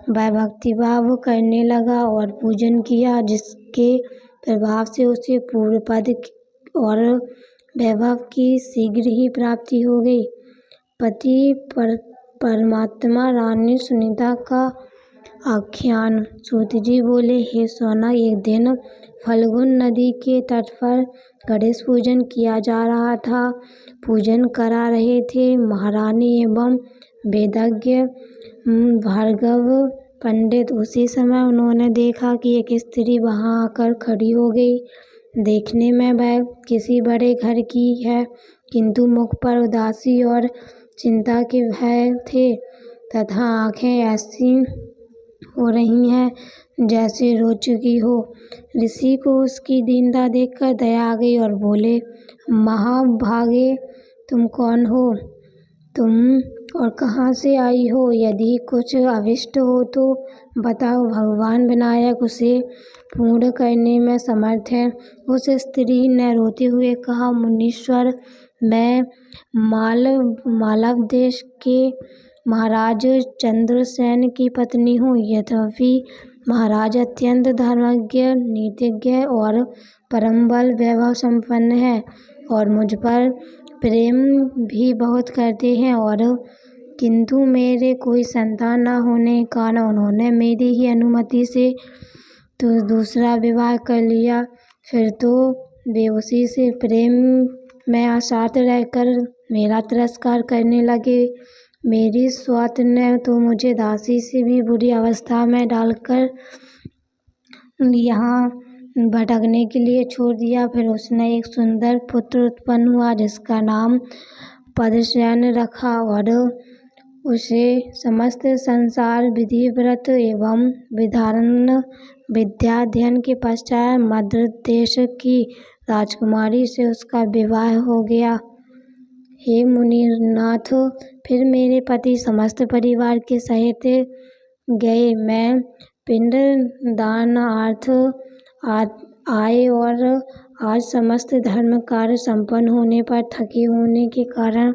वह भक्तिभाव करने लगा और पूजन किया, जिसके प्रभाव से उसे पूर्व पद और वैभव की शीघ्र ही प्राप्ति हो गई। पति परमात्मा रानी सुनीता का आख्यान। सूत जी बोले, हे सोना, एक दिन फल्गुन नदी के तट पर गणेश पूजन किया जा रहा था। पूजन करा रहे थे महारानी एवं वेदज्ञ भार्गव पंडित। उसी समय उन्होंने देखा कि एक स्त्री वहां आकर खड़ी हो गई। देखने में वह किसी बड़े घर की है, किंतु मुख पर उदासी और चिंता के भय थे तथा आंखें ऐसी हो रही हैं जैसे रो चुकी हो। ऋषि को उसकी दीनता देखकर दया आ गई और बोले, महाभागे, तुम कौन हो? तुम और कहाँ से आई हो? यदि कुछ अभिष्ट हो तो बताओ, भगवान विनायक उसे पूर्ण करने में समर्थ है। उस स्त्री ने रोते हुए कहा, मुनीश्वर, मैं मालव देश के महाराज चंद्रसेन की पत्नी हूँ। यद्यपि महाराज अत्यंत धर्मज्ञ, नीतिज्ञ और परम बल वैभव संपन्न है और मुझ पर प्रेम भी बहुत करते हैं, और किंतु मेरे कोई संतान न होने के कारण उन्होंने मेरी ही अनुमति से तो दूसरा विवाह कर लिया। फिर तो वे उसी से प्रेम में आसक्त रहकर मेरा तिरस्कार करने लगे। मेरी स्वात ने तो मुझे दासी से भी बुरी अवस्था में डालकर यहाँ भटकने के लिए छोड़ दिया। फिर उसने एक सुंदर पुत्र उत्पन्न हुआ जिसका नाम पद्मसेन रखा, और उसे समस्त संसार विधि व्रत एवं विधान विद्याध्ययन के पश्चात मद्र देश की राजकुमारी से उसका विवाह हो गया। हे मुनिनाथ, फिर मेरे पति समस्त परिवार के सहित गए। मैं पिंड दानार्थ आए और आज समस्त धर्म कार्य संपन्न होने पर थके होने के कारण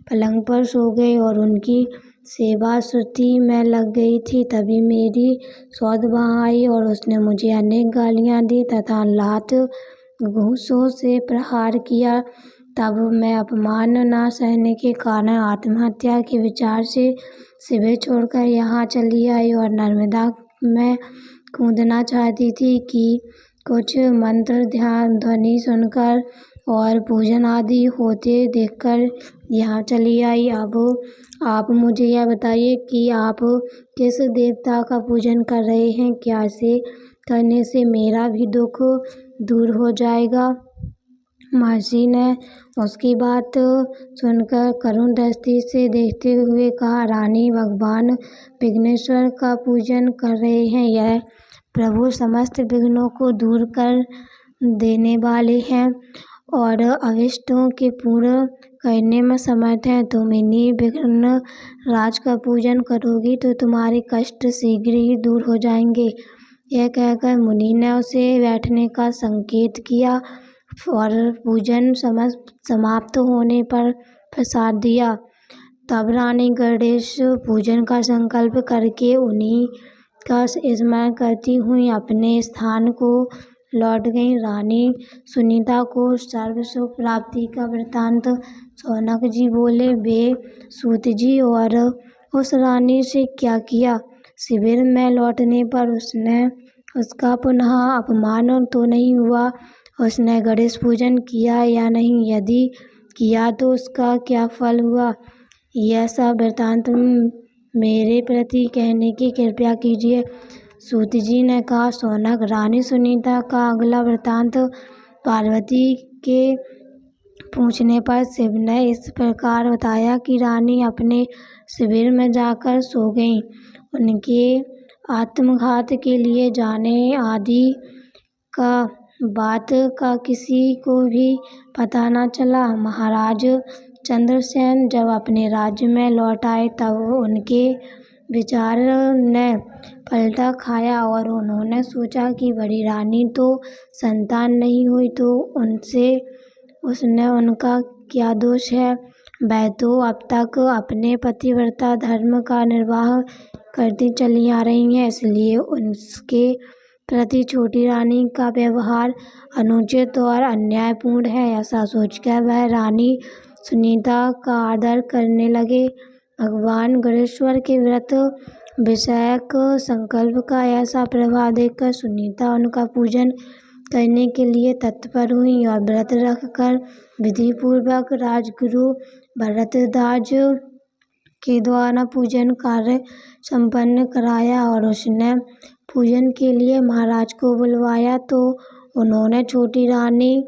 पलंग पर सो गए और उनकी सेवा श्रुति में लग गई थी। तभी मेरी सौत वहाँ आई और उसने मुझे अनेक गालियाँ दी तथा लात घूंसों से प्रहार किया। तब मैं अपमान न सहने के कारण आत्महत्या के विचार से शिविर छोड़कर यहाँ चली आई और नर्मदा में कूदना चाहती थी कि कुछ मंत्र ध्यान ध्वनि सुनकर और पूजन आदि होते देखकर यहाँ चली आई। अब आप मुझे यह बताइए कि आप किस देवता का पूजन कर रहे हैं? क्या ऐसे करने से मेरा भी दुख दूर हो जाएगा? महर्षि ने उसकी बात सुनकर करुण दृष्टि से देखते हुए कहा, रानी, भगवान विघ्नेश्वर का पूजन कर रहे हैं। यह प्रभु समस्त विघ्नों को दूर कर देने वाले हैं और अभिष्टों के पूर्ण करने में समर्थ हैं। तुम इन्हीं विघ्न राज का पूजन करोगी तो तुम्हारे कष्ट शीघ्र ही दूर हो जाएंगे। यह कहकर मुनि ने उसे बैठने का संकेत किया और पूजन समाप्त होने पर प्रसाद दिया। तब रानी गणेश पूजन का संकल्प करके उन्हीं का स्मरण करती हुई अपने स्थान को लौट गई। रानी सुनीता को सर्व सुख प्राप्ति का वृत्तांत शौनक जी बोले। वे सूत जी, और उस रानी से क्या किया? शिविर में लौटने पर उसका पुनः अपमान तो नहीं हुआ? उसने गणेश पूजन किया या नहीं? यदि किया तो उसका क्या फल हुआ? यह सब वृत्तांत मेरे प्रति कहने की कृपया कीजिए। सूत जी ने कहा, शौनक, रानी सुनीता का अगला वृत्तांत पार्वती के पूछने पर शिव ने इस प्रकार बताया कि रानी अपने शिविर में जाकर सो गईं। उनके आत्मघात के लिए जाने आदि का बात का किसी को भी पता न चला। महाराज चंद्रसेन जब अपने राज्य में लौट आए तब उनके विचार ने पलटा खाया और उन्होंने सोचा कि बड़ी रानी तो संतान नहीं हुई तो उसने उनका क्या दोष है? वह तो अब तक अपने पतिव्रता धर्म का निर्वाह करती चली आ रही हैं, इसलिए उसके प्रति छोटी रानी का व्यवहार अनुचित और अन्यायपूर्ण है। ऐसा सोचकर वह रानी सुनीता का आदर करने लगे। भगवान गणेश्वर के व्रत विषयक संकल्प का ऐसा प्रभाव देखकर सुनीता उनका पूजन करने के लिए तत्पर हुई और व्रत रखकर विधि पूर्वक राजगुरु भरद्वाज के द्वारा पूजन कार्य संपन्न कराया। और उसने पूजन के लिए महाराज को बुलवाया तो उन्होंने छोटी रानी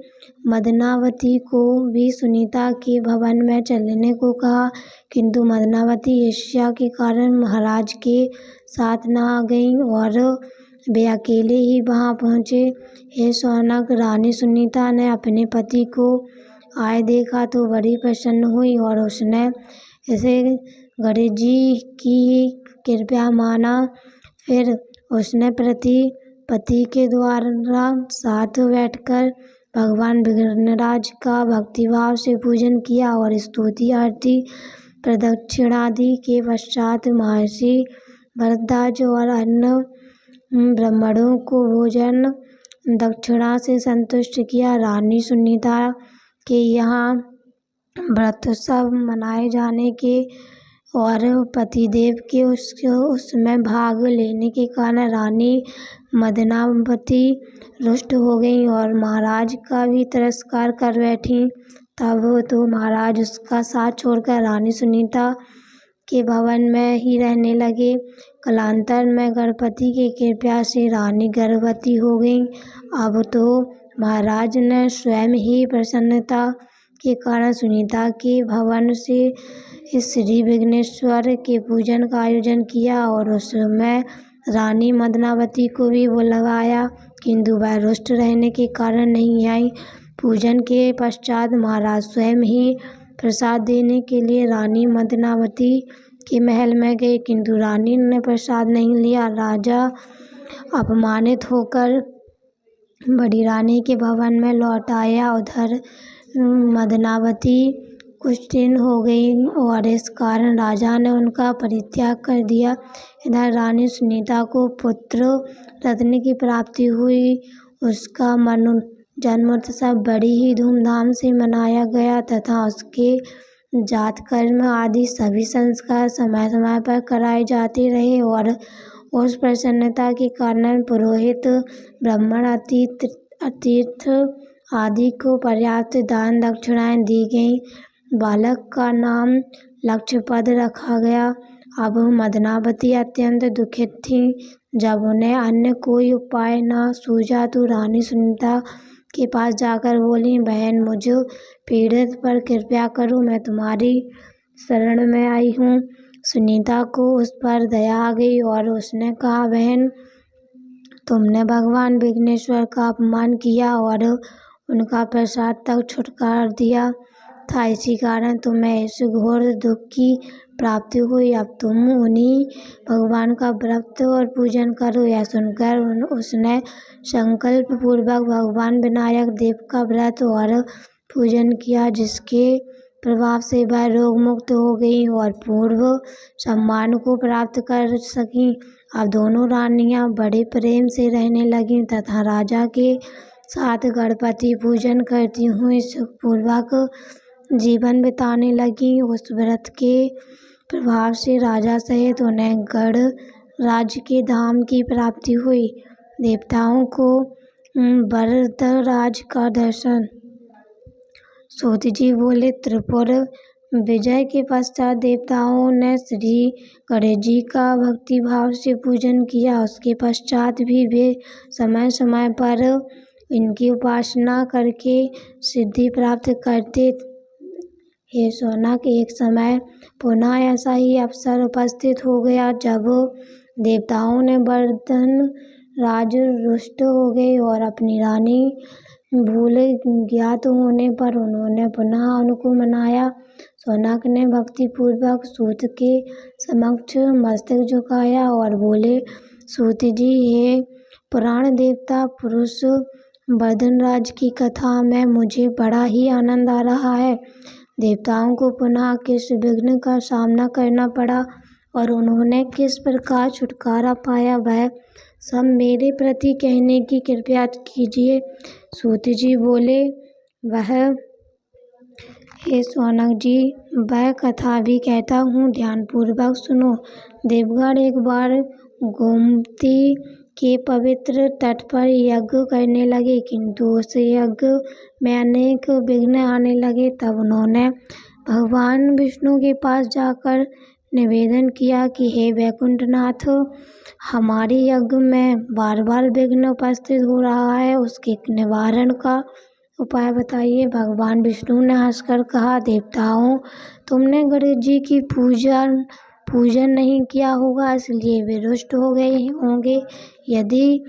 मदनावती को भी सुनीता के भवन में चलने को कहा, किंतु मदनावती ईर्ष्या के कारण महाराज के साथ न आ गई और वे अकेले ही वहां पहुंचे। हे शौनक, रानी सुनीता ने अपने पति को आए देखा तो बड़ी प्रसन्न हुई और उसने इसे गणेश जी की कृपया माना। फिर उसने पति के द्वारा साथ बैठकर भगवान विघ्नराज का भक्तिभाव से पूजन किया और स्तुति आरती प्रदक्षिणादि के पश्चात महर्षि भरद्वाज और अन्य ब्राह्मणों को भोजन दक्षिणा से संतुष्ट किया। रानी सुनीता के यहाँ व्रतोत्सव मनाए जाने के और पतिदेव के उसमें भाग लेने के कारण रानी मदनावती रुष्ट हो गई और महाराज का भी तिरस्कार कर बैठी। तब तो महाराज उसका साथ छोड़कर रानी सुनीता के भवन में ही रहने लगे। कालांतर में गणपति की कृपा से रानी गर्भवती हो गई। अब तो महाराज ने स्वयं ही प्रसन्नता के कारण सुनीता के भवन से श्री विघ्नेश्वर के पूजन का आयोजन किया और उसमें रानी मदनावती को भी बुलवाया, किंतु वह रुष्ट रहने के कारण नहीं आई। पूजन के पश्चात महाराज स्वयं ही प्रसाद देने के लिए रानी मदनावती के महल में गए, किंतु रानी ने प्रसाद नहीं लिया। राजा अपमानित होकर बड़ी रानी के भवन में लौट आया। उधर मदनावती कुछ दिन हो गई और इस कारण राजा ने उनका परित्याग कर दिया। इधर रानी सुनीता को पुत्र रत्न की प्राप्ति हुई। उसका जन्मोत्सव बड़ी ही धूमधाम से मनाया गया तथा उसके जातकर्म आदि सभी संस्कार समय समय पर कराए जाते रहे और उस प्रसन्नता के कारण पुरोहित ब्राह्मण अतिथि आदि को पर्याप्त दान दक्षिणाएं दी गईं। बालक का नाम लक्ष्यपद रखा गया। अब मदनावती अत्यंत दुखित थी। जब उन्हें अन्य कोई उपाय न सूझा तो रानी सुनीता के पास जाकर बोली, बहन मुझ पीड़ित पर कृपा करो, मैं तुम्हारी शरण में आई हूँ। सुनीता को उस पर दया आ गई और उसने कहा, बहन तुमने भगवान विघ्नेश्वर का अपमान किया और उनका प्रसाद तक छुटकार दिया था, इसी कारण तुम्हें इस घोर दुख की प्राप्ति हुई। अब तुम उन्हीं भगवान का व्रत और पूजन करो। यह सुनकर उसने संकल्प पूर्वक भगवान विनायक देव का व्रत और पूजन किया, जिसके प्रभाव से वह रोग मुक्त हो गई और पूर्व सम्मान को प्राप्त कर सकी। अब दोनों रानियां बड़े प्रेम से रहने लगीं तथा राजा के साथ गणपति पूजन करती हुई सुखपूर्वक जीवन बिताने लगी। उस व्रत के प्रभाव से राजा सहित उन्हें गढ़ राज्य के धाम की प्राप्ति हुई। देवताओं को वरदराज का दर्शन। सूत जी बोले, त्रिपुर विजय के पश्चात देवताओं ने श्री गणेश जी का भक्ति भाव से पूजन किया। उसके पश्चात भी वे समय समय पर इनकी उपासना करके सिद्धि प्राप्त करते। हे शौनक, एक समय पुनः ऐसा ही अवसर उपस्थित हो गया जब देवताओं ने वर्धन राज रुष्ट हो गए और अपनी रानी भूल ज्ञात होने पर उन्होंने पुनः उनको मनाया। शौनक ने भक्ति पूर्वक सूत के समक्ष मस्तक झुकाया और बोले, सूत जी, हे पुराण देवता पुरुष वर्धनराज की कथा में मुझे बड़ा ही आनंद आ रहा है। देवताओं को पुनः किस विघ्न का सामना करना पड़ा और उन्होंने किस प्रकार छुटकारा पाया, वह सब मेरे प्रति कहने की कृपया कीजिए। सूत जी बोले, हे शौनक जी, वह कथा भी कहता हूँ, ध्यानपूर्वक सुनो। देवगण एक बार गोमती के पवित्र तट पर यज्ञ करने लगे, किंतु उस यज्ञ में अनेक विघ्न आने लगे। तब उन्होंने भगवान विष्णु के पास जाकर निवेदन किया कि हे वैकुंठनाथ, हमारे यज्ञ में बार बार विघ्न उपस्थित हो रहा है, उसके निवारण का उपाय बताइए। भगवान विष्णु ने हंसकर कहा, देवताओं, तुमने गणेश जी की पूजन नहीं किया होगा, इसलिए वे रुष्ट हो गए होंगे। यदि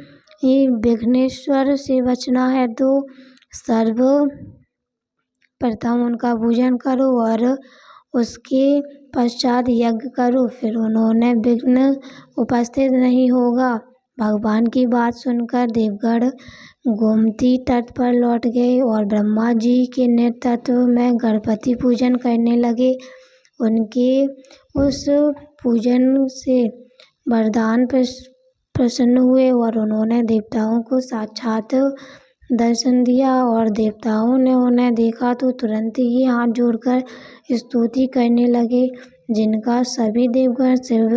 विघ्नेश्वर से बचना है तो सर्वप्रथम उनका पूजन करो और उसके पश्चात यज्ञ करो, फिर उन्होंने विघ्न उपस्थित नहीं होगा। भगवान की बात सुनकर देवगण गोमती तट पर लौट गए और ब्रह्मा जी के नेतृत्व में गणपति पूजन करने लगे। उनके उस पूजन से वरदान प्रसन्न हुए और उन्होंने देवताओं को साक्षात दर्शन दिया, और देवताओं ने उन्हें देखा तो तुरंत ही हाथ जोड़कर स्तुति करने लगे, जिनका सभी देवगण शिव,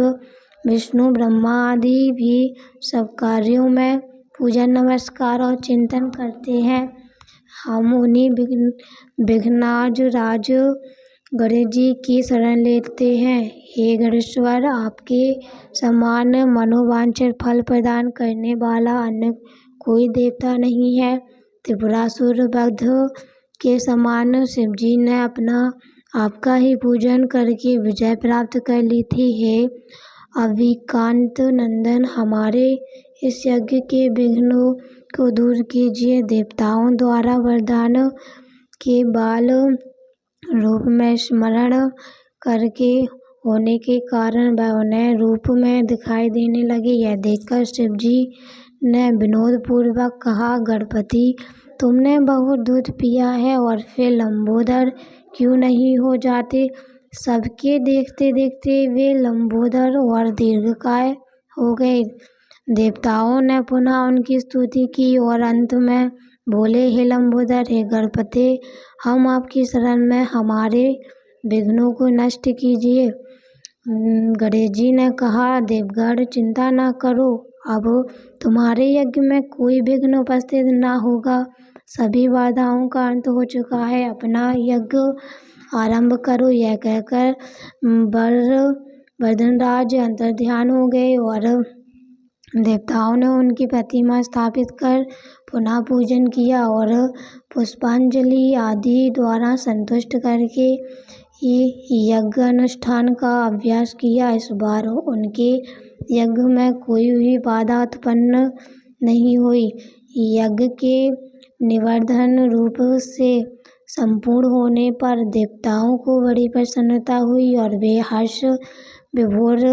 विष्णु, ब्रह्मा आदि भी सब कार्यों में पूजन, नमस्कार और चिंतन करते हैं। हम उन्हीं विघ्नाज राज गणेश जी की शरण लेते हैं। हे गणेश्वर, आपके समान मनोवांछित फल प्रदान करने वाला अन्य कोई देवता नहीं है। त्रिपुरासुर वध के समान शिवजी ने आपका ही पूजन करके विजय प्राप्त कर ली थी। हे अविकांत नंदन, हमारे इस यज्ञ के विघ्नों को दूर कीजिए। देवताओं द्वारा वरदान के बाल रूप में स्मरण करके होने के कारण वह उन्हें रूप में दिखाई देने लगे। यह देखकर शिवजी ने विनोद पूर्वक कहा, गणपति, तुमने बहुत दूध पिया है और फिर लंबोदर क्यों नहीं हो जाते? सबके देखते देखते वे लंबोदर और दीर्घकाय हो गए। देवताओं ने पुनः उनकी स्तुति की और अंत में बोले, हे लंबोदर, हे गणपति, हम आपकी शरण में, हमारे विघ्नों को नष्ट कीजिए। गणेश जी ने कहा, देवगण, चिंता न करो, अब तुम्हारे यज्ञ में कोई विघ्न उपस्थित न होगा। सभी बाधाओं का अंत हो चुका है, अपना यज्ञ आरंभ करो। यह कहकर वर्धनराज अंतर्ध्यान हो गए और देवताओं ने उनकी प्रतिमा स्थापित कर पुनः पूजन किया और पुष्पांजलि आदि द्वारा संतुष्ट करके यज्ञ अनुष्ठान का अभ्यास किया। इस बार उनके यज्ञ में कोई भी बाधा उत्पन्न नहीं हुई। यज्ञ के निवर्धन रूप से संपूर्ण होने पर देवताओं को बड़ी प्रसन्नता हुई और वे हर्ष विभोर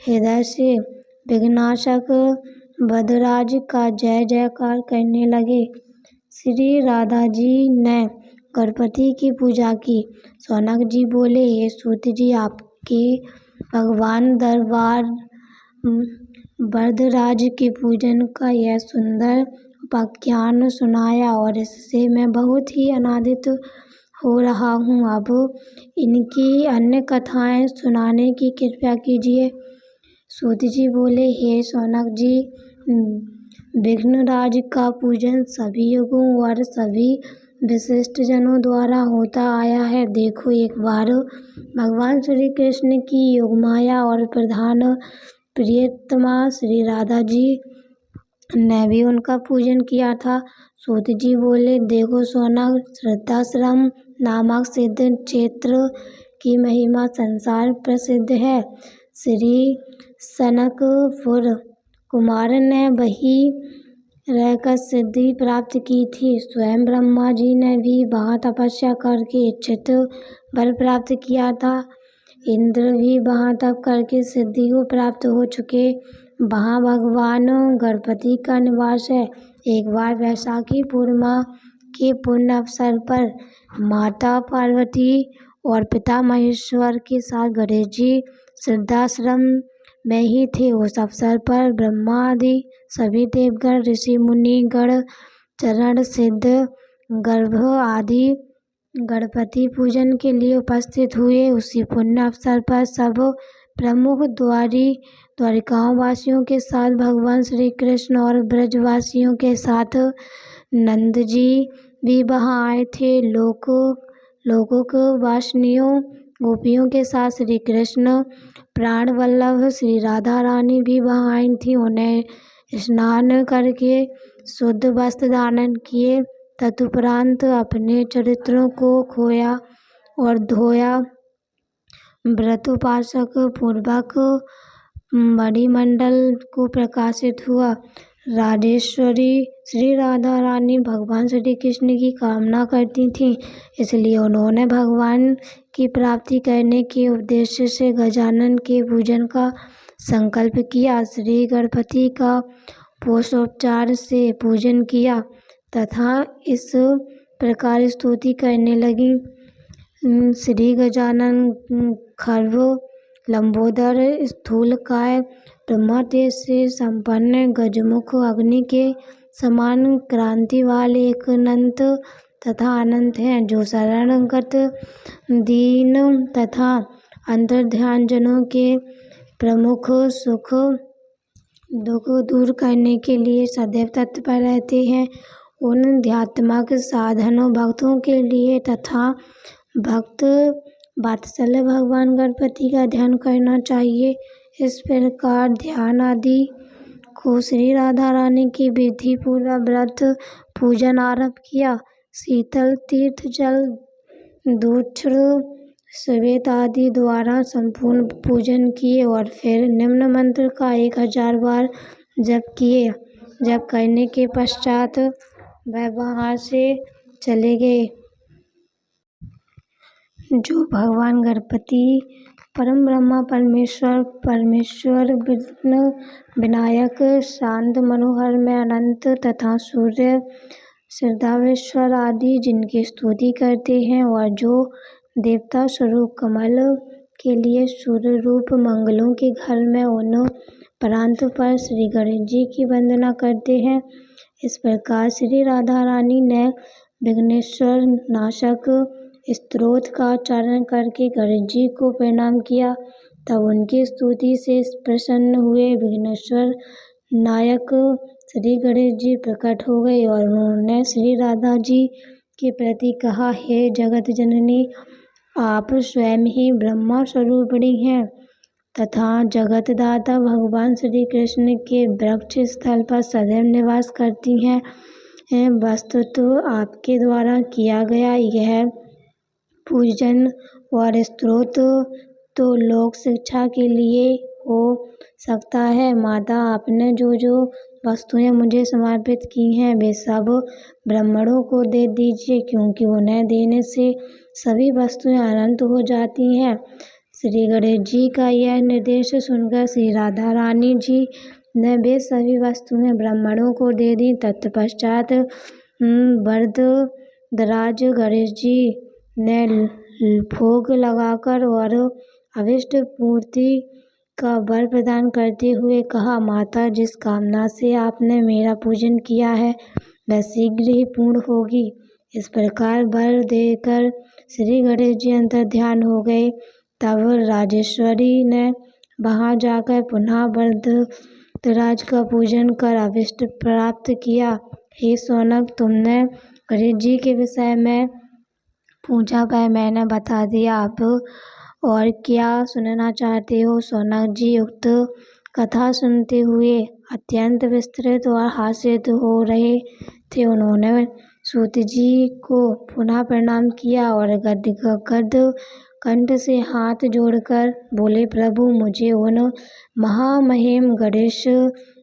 हृदय से विघ्नाशक वरदराज का जय जयकार करने लगे। श्री राधा जी ने गणपति की पूजा की। सौनक जी बोले, हे सूत जी, आपके भगवान दरबार वरदराज के पूजन का यह सुंदर उपाख्यान सुनाया और इससे मैं बहुत ही आनंदित हो रहा हूँ। अब इनकी अन्य कथाएं सुनाने की कृपा कीजिए। सूत जी बोले, हे सौनक जी, विघ्नराज का पूजन सभी युगों और सभी विशिष्ट जनों द्वारा होता आया है। देखो, एक बार भगवान श्री कृष्ण की योगमाया और प्रधान प्रियतमा श्री राधा जी ने भी उनका पूजन किया था। सूत जी बोले, देखो सौनक, श्रद्धाश्रम नामक सिद्ध क्षेत्र की महिमा संसार प्रसिद्ध है। श्री सनकपुर कुमार ने वहीं रहकर सिद्धि प्राप्त की थी। स्वयं ब्रह्मा जी ने भी वहाँ तपस्या करके इच्छित वर प्राप्त किया था। इंद्र भी वहाँ तप करके सिद्धि को प्राप्त हो चुके। वहाँ भगवान गणपति का निवास है। एक बार वैशाखी पूर्णिमा के पुण्य अवसर पर माता पार्वती और पिता महेश्वर के साथ गणेश जी सिद्धाश्रम में ही थे। उस अवसर पर ब्रह्मा आदि सभी देवगण, ऋषि मुनि गण, चरण सिद्ध गर्भ आदि गणपति पूजन के लिए उपस्थित हुए। उसी पुण्य अवसर पर सब प्रमुख द्वारिकाओं वासियों के साथ भगवान श्री कृष्ण और ब्रजवासियों के साथ नंद जी भी वहाँ आए थे। लोकोक वासिनियों गोपियों के साथ श्री कृष्ण प्राण वल्लभ श्री राधा रानी भी वहाँ आई थी। उन्हें स्नान करके शुद्ध वस्त्र धारण किए, तदुपरांत अपने चरित्रों को खोया और धोया। व्रत उपासक पूर्वक मणिमंडल को प्रकाशित हुआ। राजेश्वरी श्री राधा रानी भगवान श्री कृष्ण की कामना करती थीं, इसलिए उन्होंने भगवान की प्राप्ति करने के उद्देश्य से गजानन के पूजन का संकल्प किया। श्री गणपति का पोषोपचार से पूजन किया तथा इस प्रकार स्तुति करने लगी। श्री गजानन खर्व लंबोदर स्थूलकाय ब्रह्मा तेज से संपन्न गजमुख अग्नि के समान क्रांति वाले एक अनंत तथा अनंत हैं, जो शरणगत दीन तथा अंतर्ध्यान जनों के प्रमुख सुख दुख दूर करने के लिए सदैव तत्पर रहते हैं। उन ध्यात्मक साधनों भक्तों के लिए तथा भक्त वात्सल्य भगवान गणपति का ध्यान करना चाहिए। इस प्रकार ध्यान आदि को श्री राधा रानी की विधि पूर्वक व्रत पूजन आरंभ किया। शीतल तीर्थ जल दूक्षण श्वेत आदि द्वारा संपूर्ण पूजन किए और फिर निम्न मंत्र का 1000 बार जप किए। जप करने के पश्चात वह वहाँ से चले गए। जो भगवान गणपति परम ब्रह्मा परमेश्वर विघ्न विनायक शांत मनोहर में अनंत तथा सूर्य श्रद्धावेश्वर आदि जिनकी स्तुति करते हैं और जो देवता स्वरूप कमल के लिए सूर्य रूप मंगलों के घर में उन प्रांत पर श्री गणेश जी की वंदना करते हैं। इस प्रकार श्री राधा रानी ने विघ्नेश्वर नाशक स्तोत्र का उच्चारण करके गणेश जी को प्रणाम किया। तब उनकी स्तुति से प्रसन्न हुए विघ्नेश्वर नायक श्री गणेश जी प्रकट हो गए और उन्होंने श्री राधा जी के प्रति कहा, हे जगत जननी, आप स्वयं ही ब्रह्मा स्वरूपिणी हैं तथा जगत दाता भगवान श्री कृष्ण के वृक्ष स्थल पर सदैव निवास करती हैं। वस्तुतः आपके द्वारा किया गया यह पूजन और स्तोत्र तो लोक शिक्षा के लिए हो सकता है। माता, आपने जो जो वस्तुएं मुझे समर्पित की हैं वे सब ब्राह्मणों को दे दीजिए, क्योंकि उन्हें देने से सभी वस्तुएं अनंत हो जाती हैं। श्री गणेश जी का यह निर्देश सुनकर श्री राधा रानी जी ने वे सभी वस्तुएं ब्राह्मणों को दे दी। तत्पश्चात वरदराज गणेश जी ने भोग लगाकर और अभिष्ट पूर्ति का वर प्रदान करते हुए कहा, माता, जिस कामना से आपने मेरा पूजन किया है वह शीघ्र ही पूर्ण होगी। इस प्रकार वर देकर श्री गणेश जी अंतर ध्यान हो गए। तब राजेश्वरी ने वहां जाकर पुनः वरदराज का पूजन कर अभिष्ट प्राप्त किया। हे सौनक, तुमने गणेश जी के विषय में पूछा, वह मैंने बता दिया। अब और क्या सुनना चाहते हो? सौनक जी उक्त कथा सुनते हुए अत्यंत विस्तृत और हास्यरत हो रहे थे। उन्होंने सूत जी को पुनः प्रणाम किया और गद्गद कंठ से हाथ जोड़कर बोले, प्रभु, मुझे उन महामहिम गणेश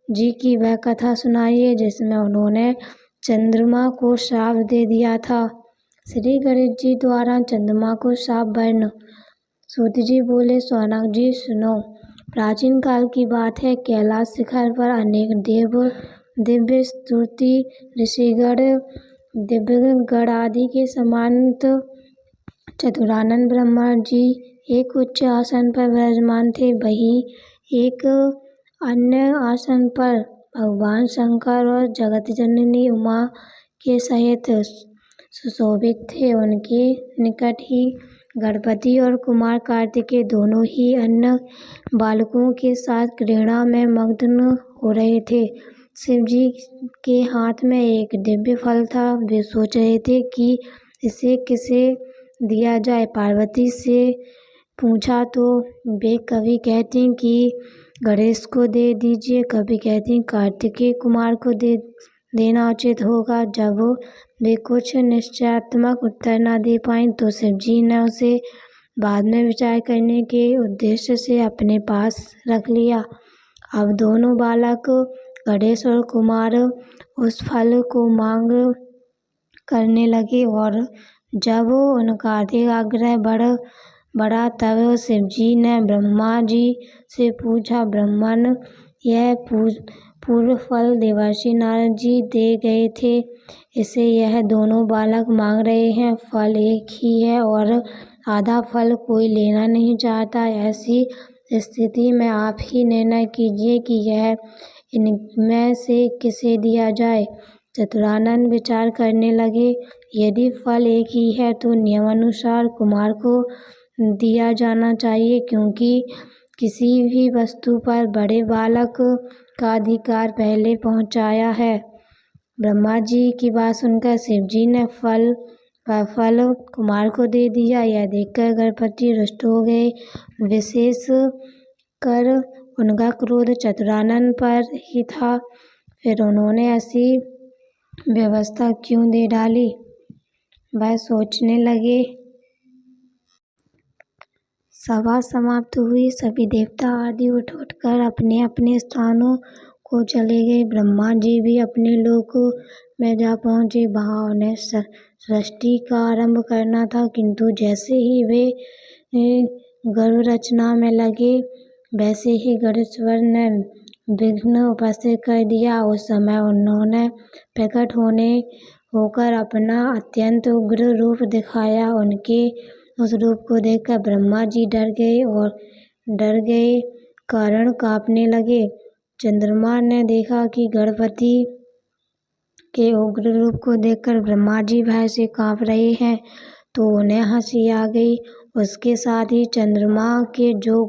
जी की वह कथा सुनाइए जिसमें उन्होंने चंद्रमा को श्राप दे दिया था। श्री गणेश जी द्वारा चंद्रमा को श्राप वर्ण। सूत जी बोले, सौनक जी सुनो। प्राचीन काल की बात है। कैलाश शिखर पर अनेक दिव्य स्तुति ऋषिगण दिव्यगण आदि के समांत चतुरानन ब्रह्मा जी एक उच्च आसन पर विराजमान थे। वहीं एक अन्य आसन पर भगवान शंकर और जगत जननी उमा के सहित सुशोभित थे। उनके निकट ही गणपति और कुमार कार्तिकेय दोनों ही अन्य बालकों के साथ क्रीड़ा में मग्न हो रहे थे। शिव जी के हाथ में एक दिव्य फल था। वे सोच रहे थे कि इसे किसे दिया जाए। पार्वती से पूछा तो वे कभी कहती कि गणेश को दे दीजिए, कभी कहती कार्तिकेय कुमार को देना उचित होगा। जब वे कुछ निश्चयात्मक उत्तर न दे पाईं तो शिव जी ने उसे बाद में विचार करने के उद्देश्य से अपने पास रख लिया। अब दोनों बालक गणेश और कुमार उस फल को मांग करने लगे और जब उनका अधिक आग्रह बढ़ा तब शिवजी ने ब्रह्मा जी से पूछा, ब्राह्मण यह पूर्व फल देवर्षि नारद जी दे गए थे, इसे यह दोनों बालक मांग रहे हैं। फल एक ही है और आधा फल कोई लेना नहीं चाहता। ऐसी स्थिति में आप ही निर्णय कीजिए कि यह इनमें से किसे दिया जाए। चतुरानन विचार करने लगे, यदि फल एक ही है तो नियमानुसार कुमार को दिया जाना चाहिए, क्योंकि किसी भी वस्तु पर बड़े बालक का अधिकार पहले पहुंचाया है। ब्रह्मा जी की बात सुनकर शिवजी ने फल कुमार को दे दिया। यह देखकर गणपति रुष्ट हो गए। विशेष कर उनका क्रोध चतुरानन पर ही था। फिर उन्होंने ऐसी व्यवस्था क्यों दे डाली, वह सोचने लगे। सभा समाप्त हुई। सभी देवता आदि उठकर अपने अपने स्थानों को चले गए। ब्रह्मा जी भी अपने लोक में जा पहुंचे। वहां उन्हें सृष्टि का आरंभ करना था, किंतु जैसे ही वे गर्भ रचना में लगे, वैसे ही गणेश्वर ने विघ्न उपस्थित कर दिया। उस समय उन्होंने प्रकट होकर अपना अत्यंत उग्र रूप दिखाया। उनके उस रूप को देखकर ब्रह्मा जी डर गए कारण कांपने लगे। चंद्रमा ने देखा कि गणपति के उग्र रूप को देखकर ब्रह्मा जी भय से कांप रहे हैं, तो उन्हें हंसी आ गई। उसके साथ ही चंद्रमा के जो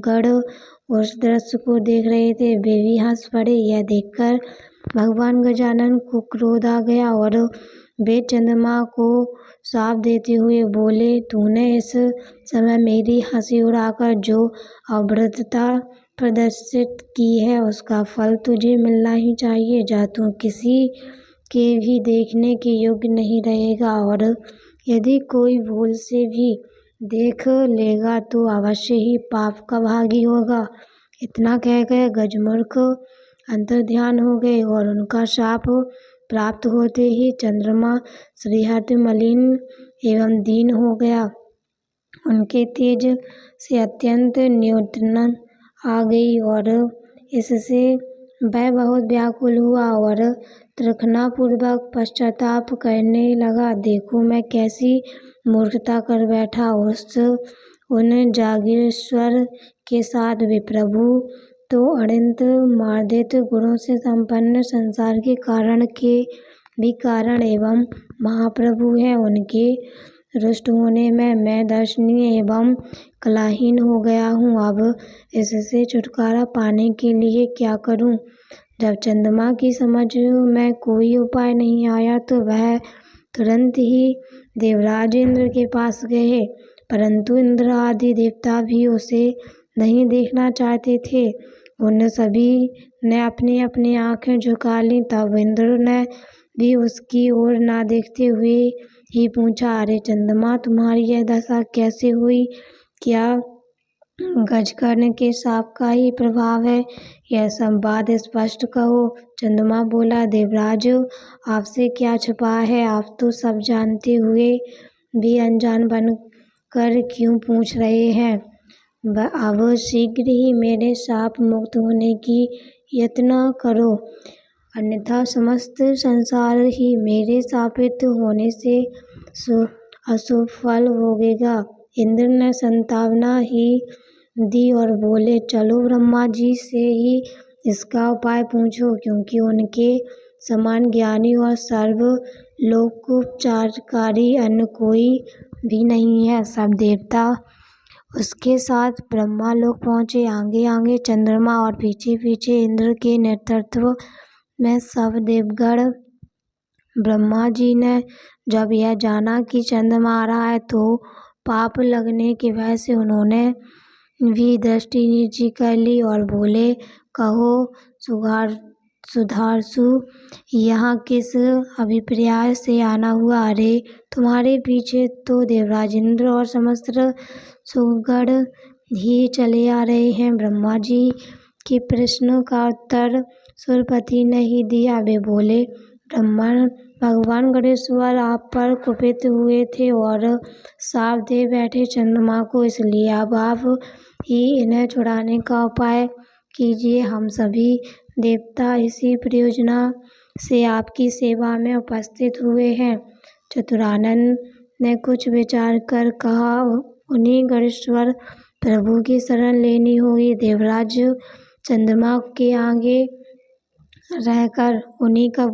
गण उस दृश्य को देख रहे थे, वे भी हंस पड़े। यह देखकर भगवान गजानन को क्रोध आ गया और वे चंद्रमा को शाप देते हुए बोले, तूने इस समय मेरी हंसी उड़ाकर जो अभद्रता प्रदर्शित की है, उसका फल तुझे मिलना ही चाहिए। जा तू किसी के भी देखने के योग्य नहीं रहेगा, और यदि कोई भूल से भी देख लेगा तो अवश्य ही पाप का भागी होगा। इतना कहकर गजमूर्ख अंतर्ध्यान हो गए और उनका शाप प्राप्त होते ही चंद्रमा श्रीहर्ष मलिन एवं दीन हो गया। उनके तेज से अत्यंत न्यूनता आ गई और इससे वह बहुत व्याकुल हुआ और तृष्णापूर्वक पश्चाताप करने लगा। देखो मैं कैसी मूर्खता कर बैठा। उन जागीरेश्वर के साथ विप्रभु तो अनंत मार्दित गुणों से संपन्न संसार के कारण एवं महाप्रभु हैं। उनके रुष्ट होने में मैं दर्शनीय एवं कलाहीन हो गया हूँ। अब इससे छुटकारा पाने के लिए क्या करूँ? जब चंद्रमा की समझ में कोई उपाय नहीं आया तो वह तुरंत ही देवराज इंद्र के पास गए, परंतु इंद्र आदि देवता भी उसे नहीं देखना चाहते थे। उन सभी ने अपनी अपनी आंखें झुका लीं। तब इंद्र ने भी उसकी ओर ना देखते हुए ही पूछा, अरे चंद्रमा, तुम्हारी यह दशा कैसे हुई? क्या गजकर्ण के शाप का ही प्रभाव है? यह सब बात स्पष्ट कहो। चंद्रमा बोला, देवराज, आपसे क्या छुपा है? आप तो सब जानते हुए भी अनजान बनकर क्यों पूछ रहे हैं? अब शीघ्र ही मेरे शाप मुक्त होने की यत्न करो, अन्यथा समस्त संसार ही मेरे शापित होने से अशुभ फल भोगेगा। इंद्र ने संतावना ही दी और बोले, चलो ब्रह्मा जी से ही इसका उपाय पूछो, क्योंकि उनके समान ज्ञानी और सर्वलोकोपचारकारी अन्य कोई भी नहीं है। सब देवता उसके साथ ब्रह्मा लोक पहुँचे। आगे आगे चंद्रमा और पीछे पीछे इंद्र के नेतृत्व में सब देवगण। ब्रह्मा जी ने जब यह जाना कि चंद्रमा आ रहा है तो पाप लगने के भय से उन्होंने भी दृष्टि नीची कर ली और बोले, कहो सुधारसु, यहाँ किस अभिप्राय से आना हुआ? अरे तुम्हारे पीछे तो देवराज इंद्र और समस्त सुगण ही चले आ रहे हैं। ब्रह्मा जी के प्रश्न का उत्तर सुरपति ने ही दिया। वे बोले, ब्राह्मण, भगवान गणेश्वर आप पर कुपित हुए थे और शाप दे बैठे चंद्रमा को, इसलिए अब आप ही इन्हें छुड़ाने का उपाय कीजिए। हम सभी देवता इसी प्रयोजना से आपकी सेवा में उपस्थित हुए हैं। चतुरानन ने कुछ विचार कर कहा, उन्हीं गणेश्वर प्रभु की शरण लेनी होगी। देवराज चंद्रमा के आगे रहकर उन्हीं का